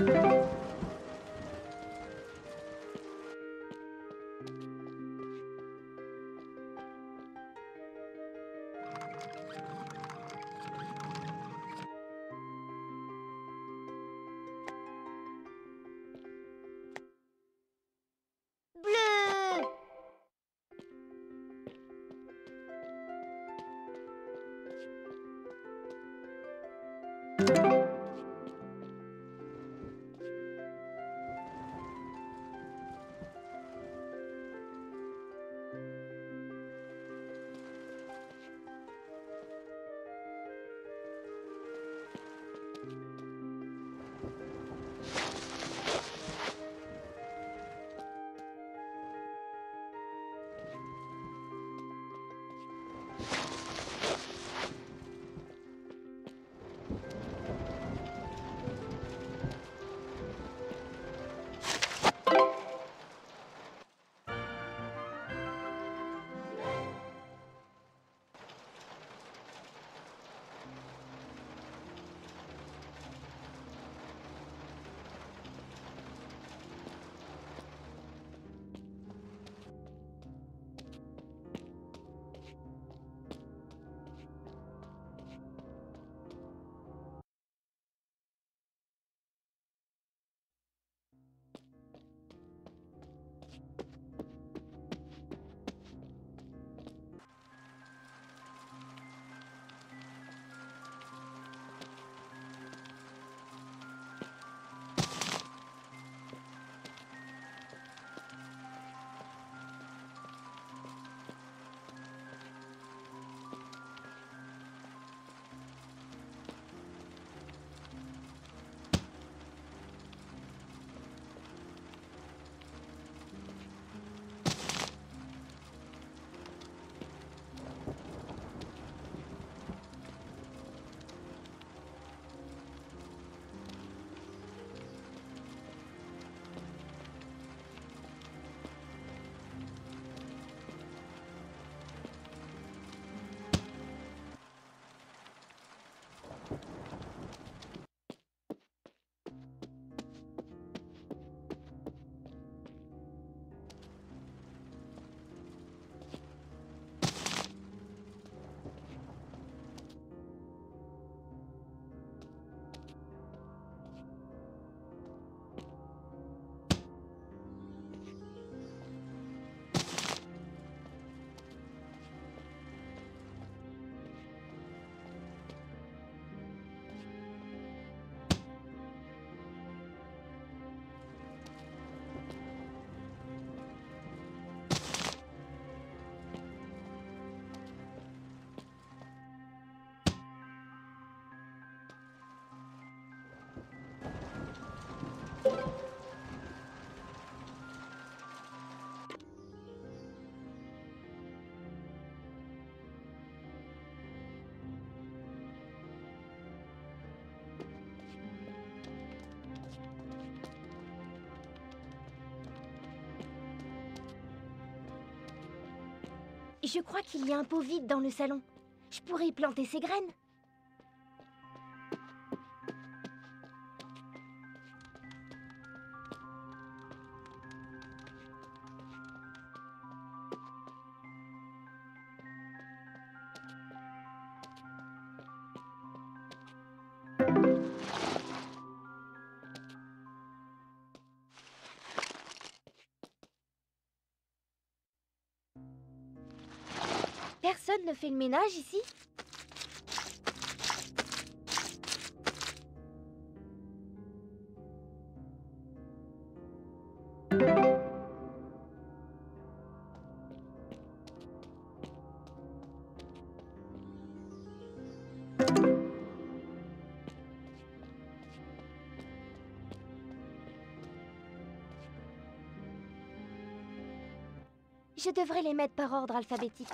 [SPEAKER 2] Bleu! Je crois qu'il y a un pot vide dans le salon. Je pourrais y planter ces graines. Personne ne fait le ménage ici? Je devrais les mettre par ordre alphabétique.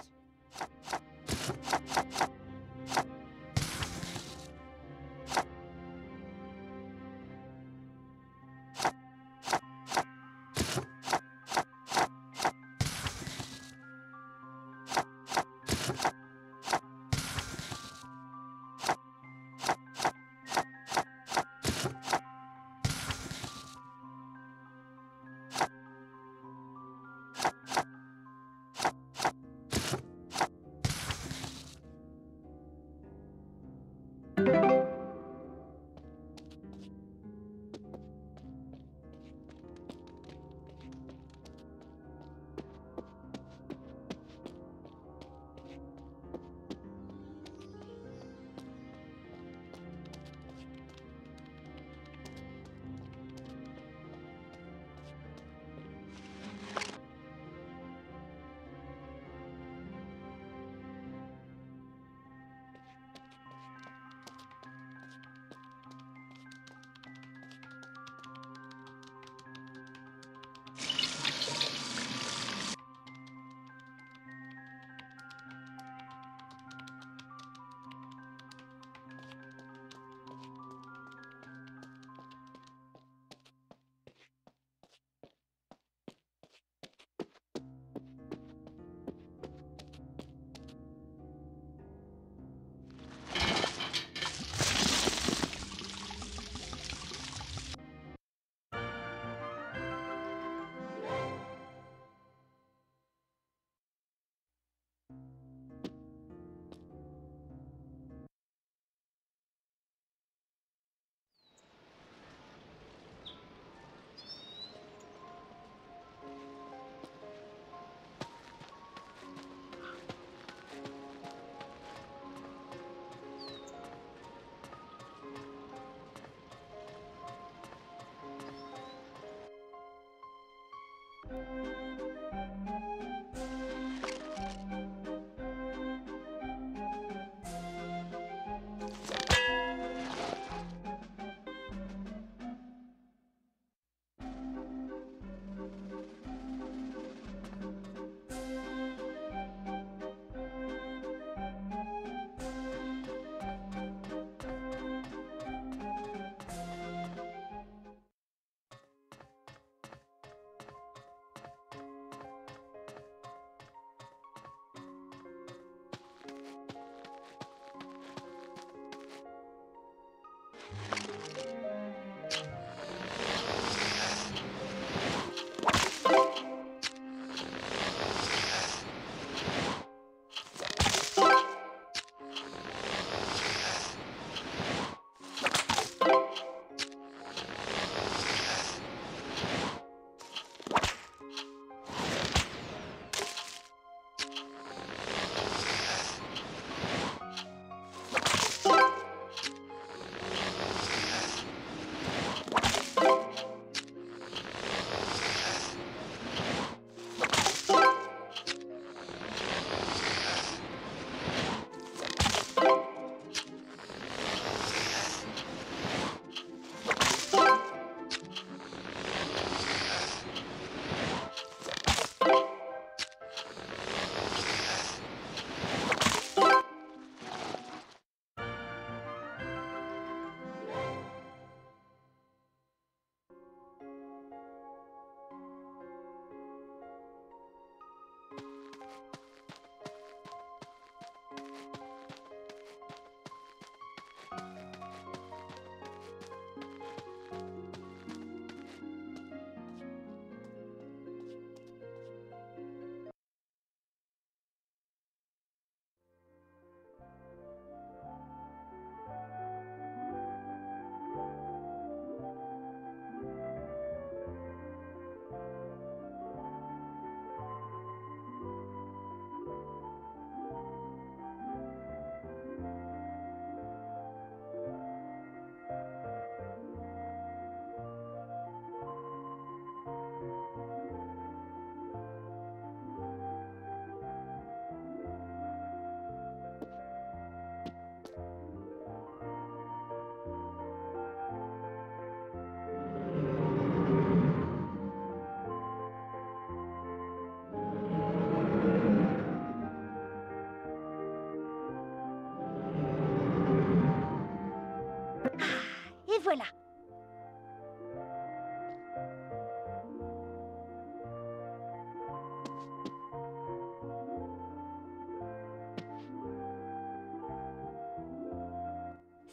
[SPEAKER 2] Et voilà.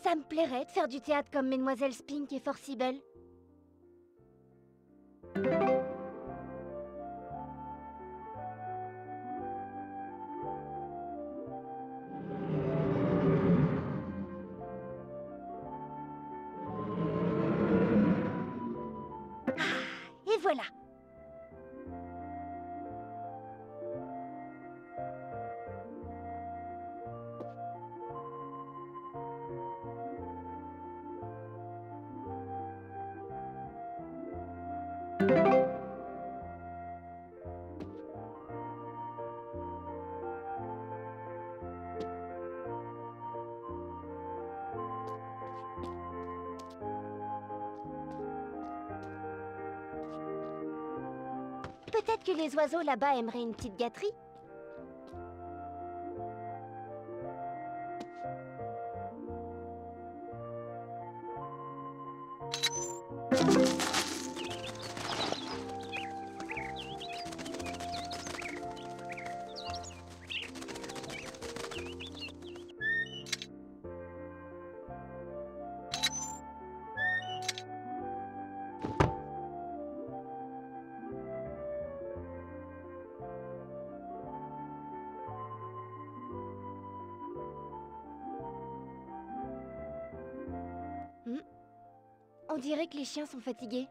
[SPEAKER 2] Ça me plairait de faire du théâtre comme Mademoiselle Spink et Forcible. Et voilà. Peut-être que les oiseaux là-bas aimeraient une petite gâterie. On dirait que les chiens sont fatigués.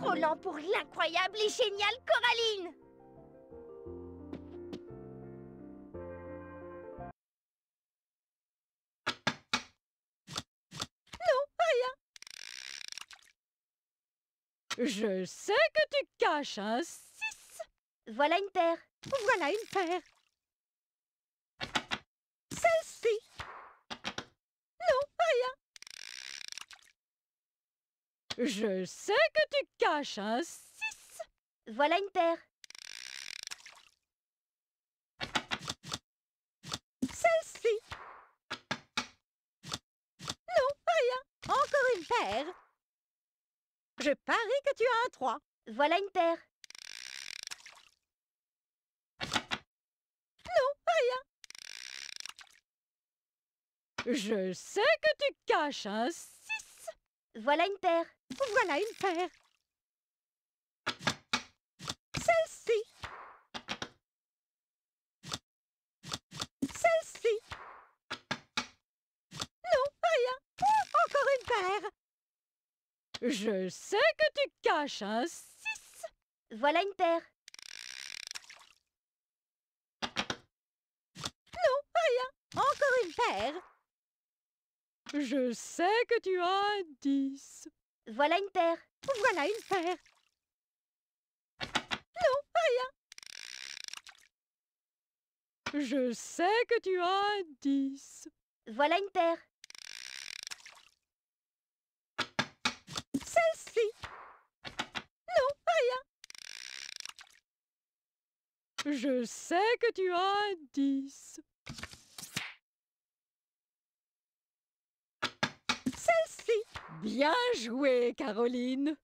[SPEAKER 2] trop lent pour l'incroyable et géniale Coraline.
[SPEAKER 8] Je sais que tu caches un 6.
[SPEAKER 2] Voilà une paire.
[SPEAKER 6] Voilà une paire. Celle-ci.
[SPEAKER 8] Je sais que tu caches un 6.
[SPEAKER 2] Voilà une paire.
[SPEAKER 6] Celle-ci. Non, rien. Encore une paire. Je parie que tu as un 3.
[SPEAKER 2] Voilà une paire.
[SPEAKER 8] Je sais que tu caches un 6.
[SPEAKER 2] Voilà une paire.
[SPEAKER 6] Voilà une paire. Celle-ci. Celle-ci. Non, rien. Encore une paire.
[SPEAKER 8] Je sais que tu caches un 6.
[SPEAKER 2] Voilà une paire.
[SPEAKER 6] Encore une paire.
[SPEAKER 8] Je sais que tu as un 10.
[SPEAKER 2] Voilà une paire.
[SPEAKER 6] Voilà une paire.
[SPEAKER 8] Je sais que tu as un 10.
[SPEAKER 2] Voilà une paire.
[SPEAKER 6] Celle-ci.
[SPEAKER 8] Je sais que tu as un 10.
[SPEAKER 6] Celle-ci.
[SPEAKER 8] Bien joué, Caroline.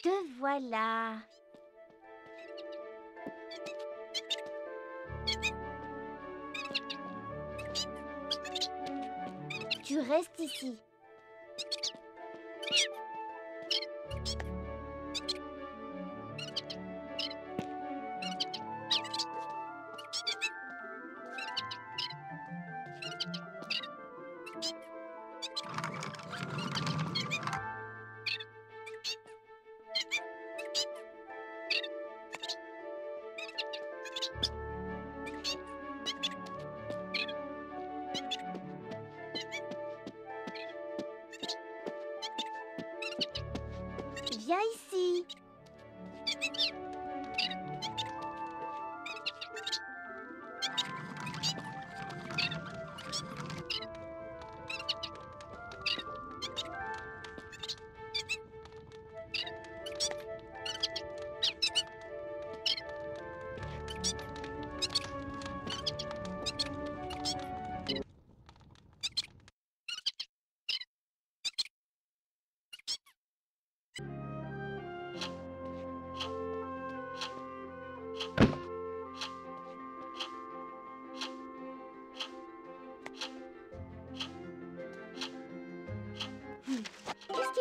[SPEAKER 2] Te voilà. Tu restes ici.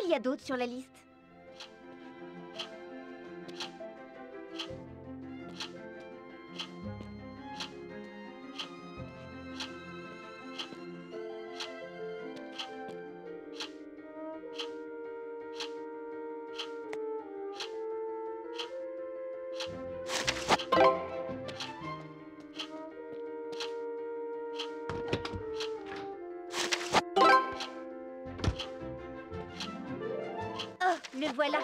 [SPEAKER 2] qu'il y a d'autre sur la liste? Oh, le voilà.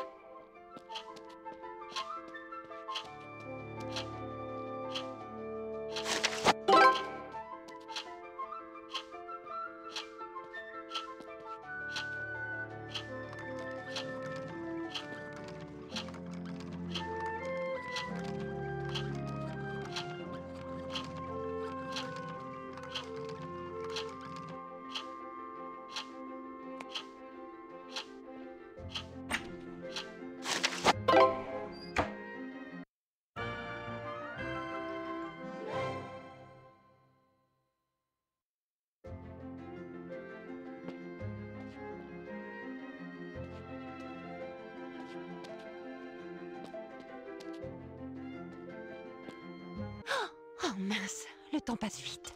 [SPEAKER 3] Oh mince, le temps passe vite.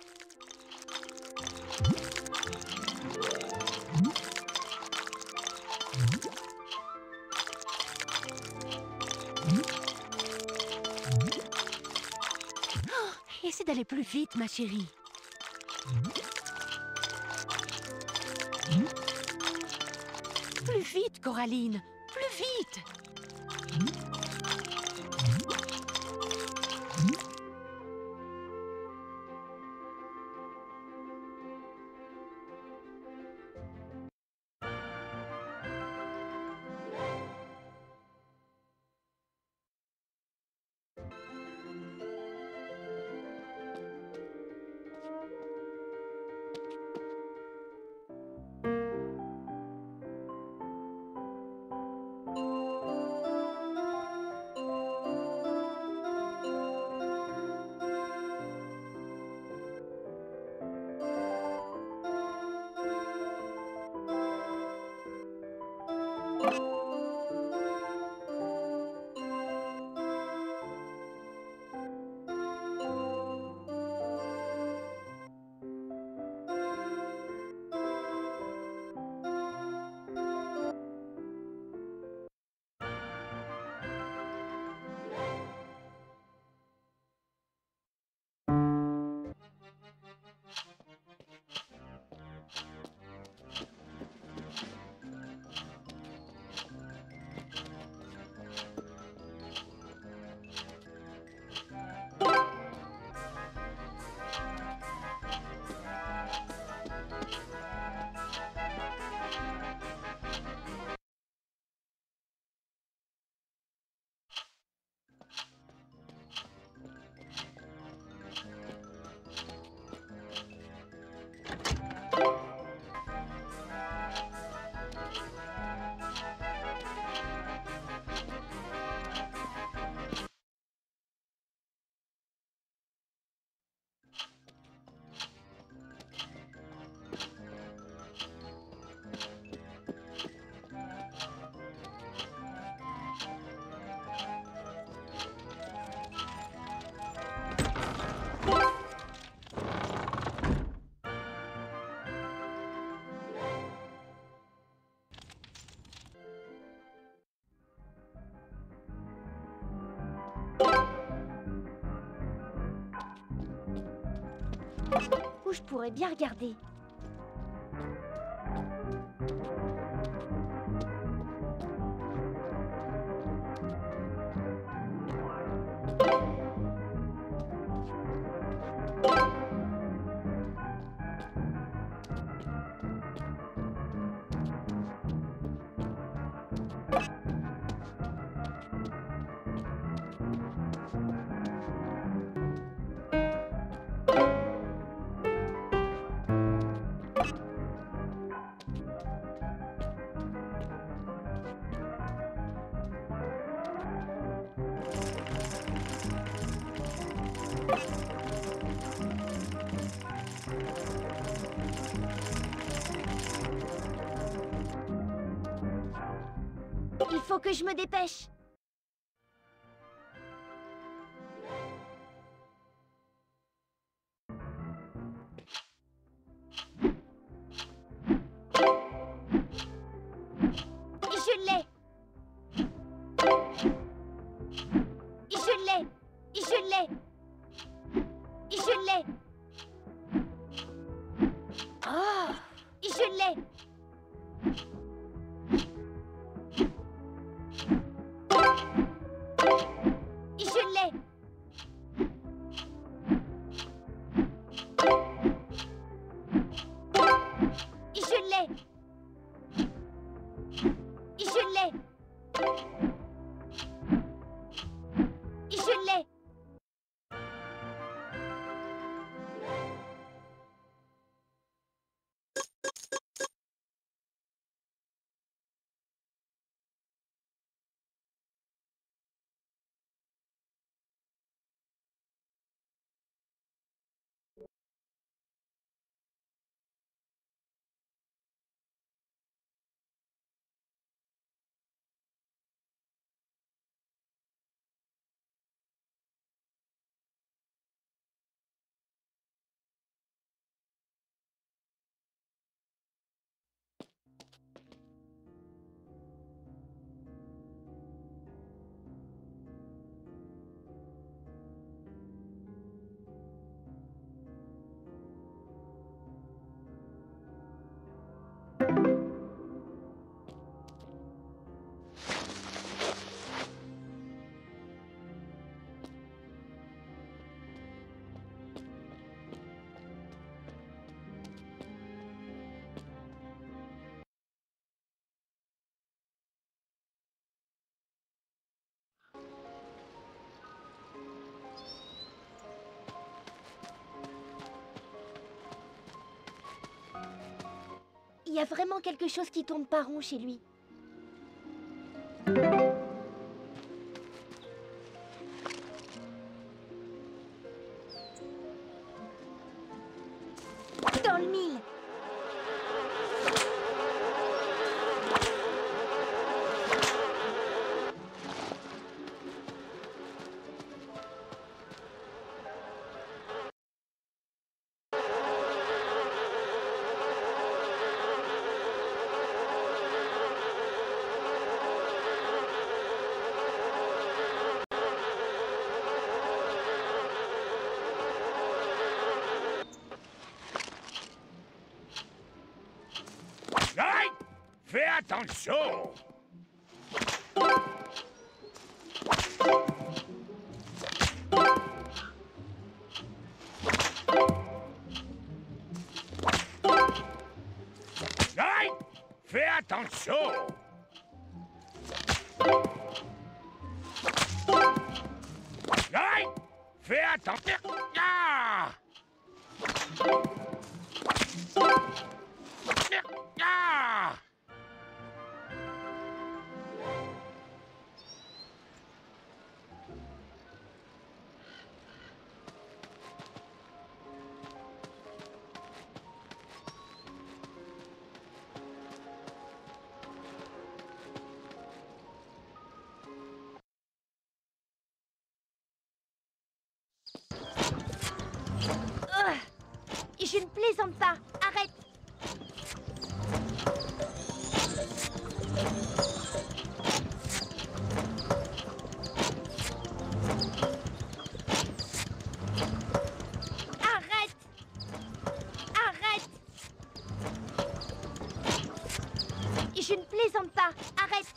[SPEAKER 3] Oh, essaie d'aller plus vite, ma chérie. Plus vite, Coraline, plus vite.
[SPEAKER 2] Où je pourrais bien regarder. faut que je me dépêche. Je l'ai. Je l'ai. Je l'ai. Je l'ai. Oh, je l'ai. Je l'ai. Je l'ai. Je l'ai. Je l'ai. Il y a vraiment quelque chose qui tourne pas rond chez lui. Dans le mille.
[SPEAKER 5] Aïe! Fais attention! Aïe! Fais attention! Aïe! Fais attention! Ah! Ah!
[SPEAKER 2] Je ne plaisante pas. Arrête. Arrête. Arrête. Je ne plaisante pas. Arrête.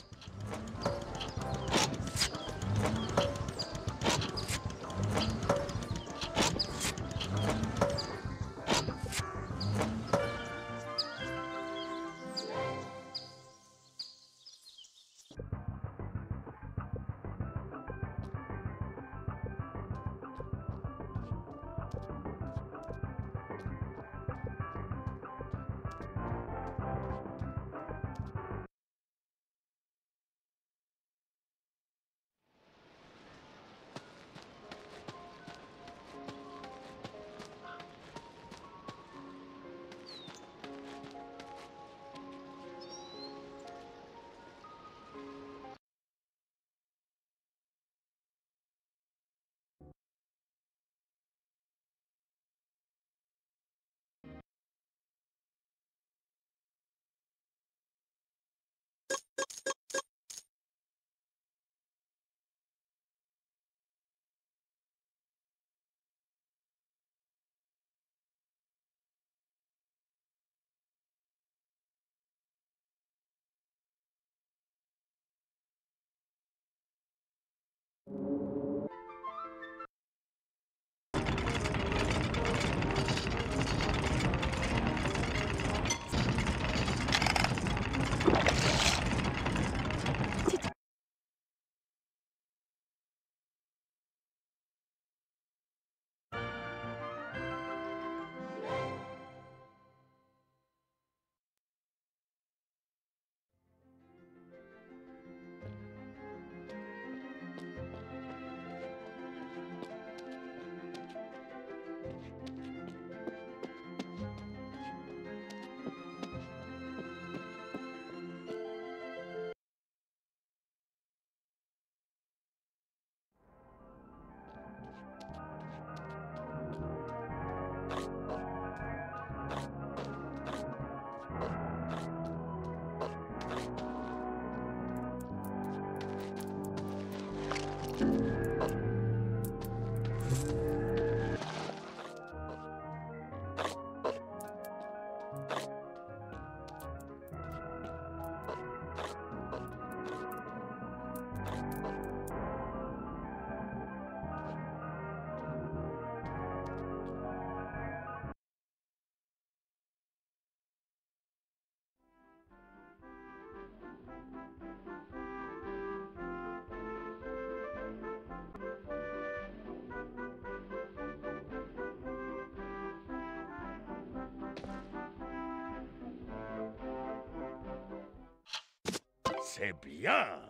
[SPEAKER 5] C'est bien.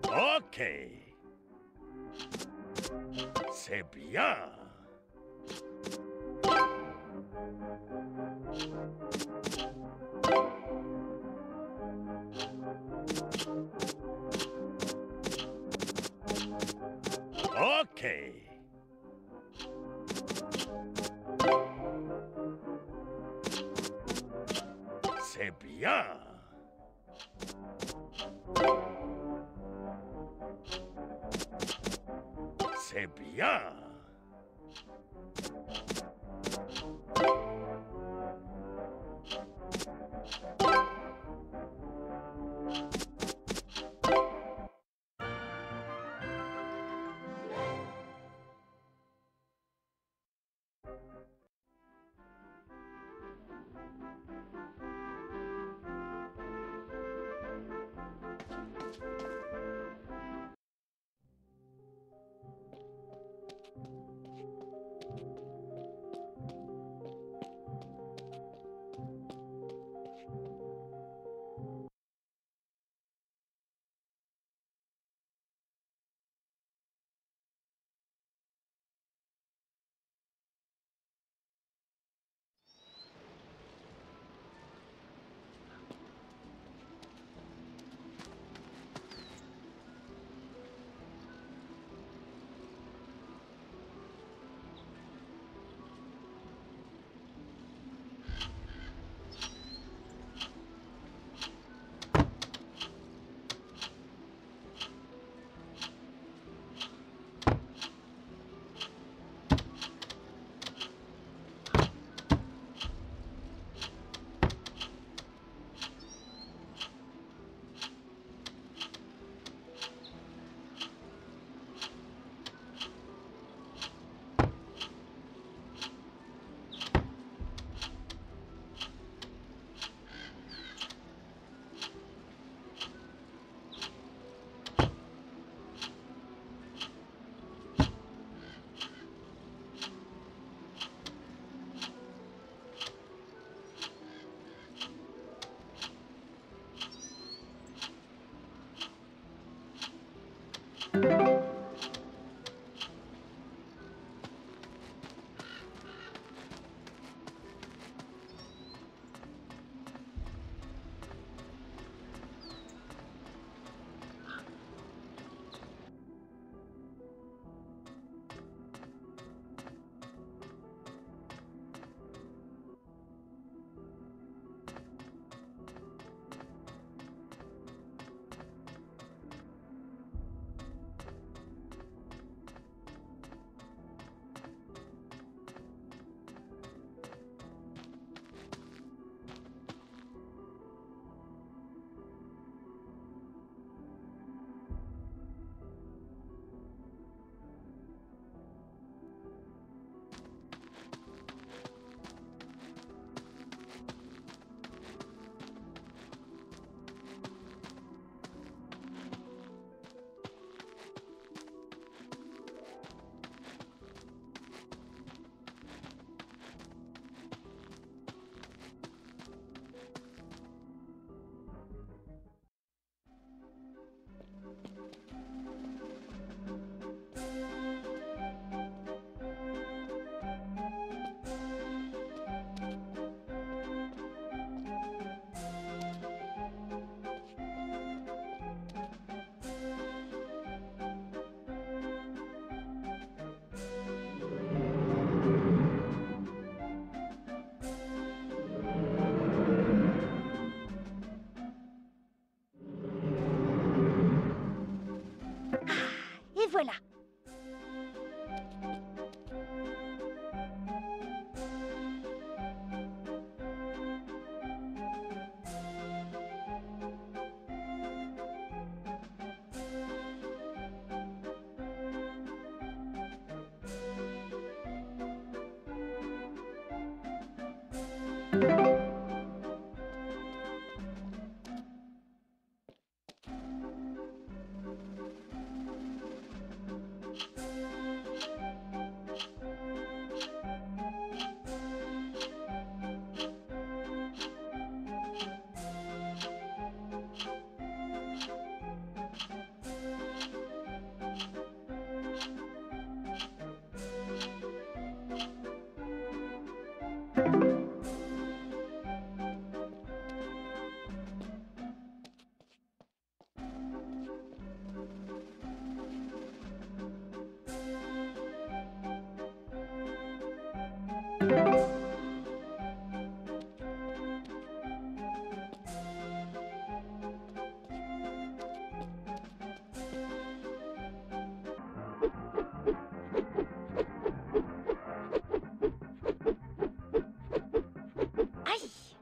[SPEAKER 5] Ok. C'est bien. Ok. C'est bien. C'est bien.
[SPEAKER 2] voilà. Aïe!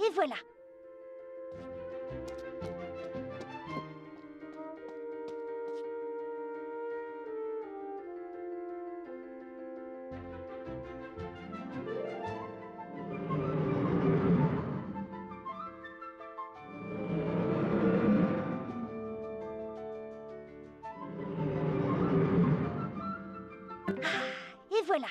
[SPEAKER 2] Et voilà. Et voilà.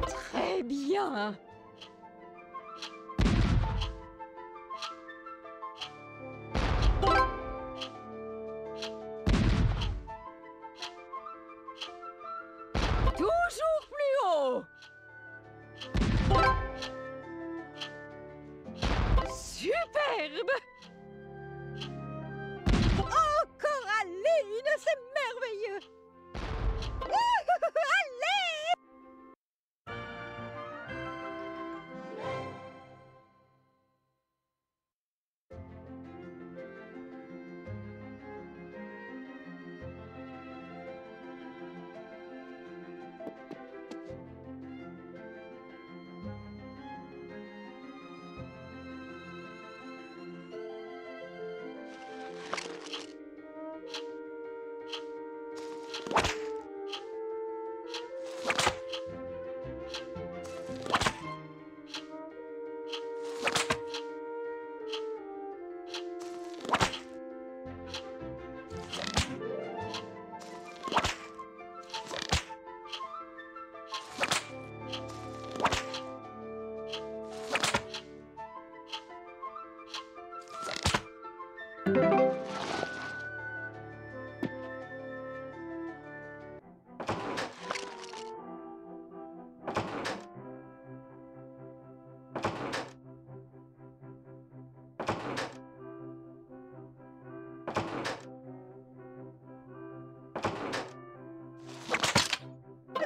[SPEAKER 8] Très bien. Toujours plus haut. Superbe.
[SPEAKER 6] Oh, Coraline, c'est merveilleux! Allez!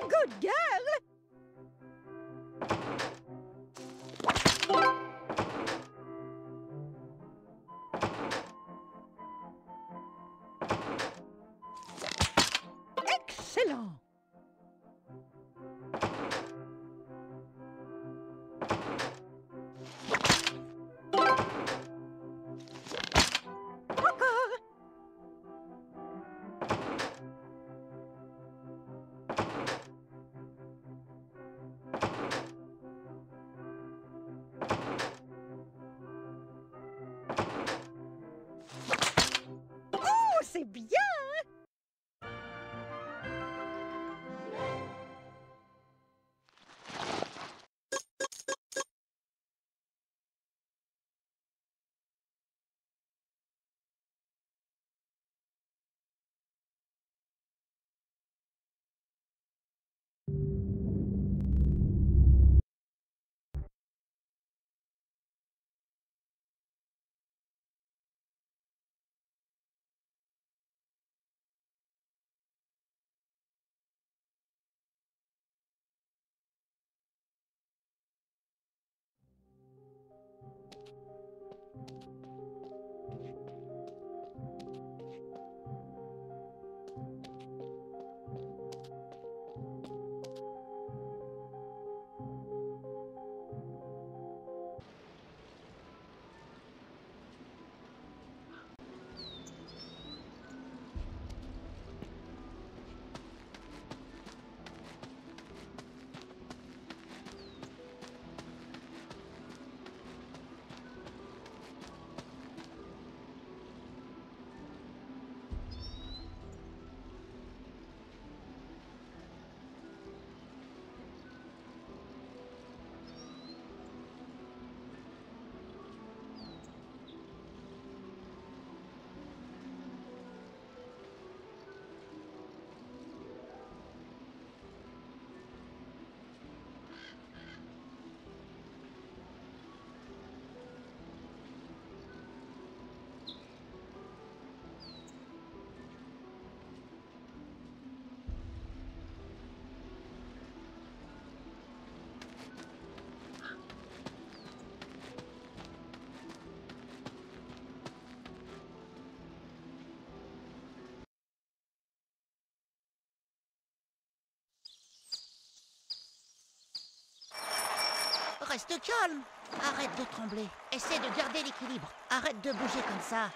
[SPEAKER 6] Good girl! Excellent! Encore! Oh, c'est bien!
[SPEAKER 7] Reste calme. Arrête de trembler. Essaie de garder l'équilibre. Arrête de bouger comme ça.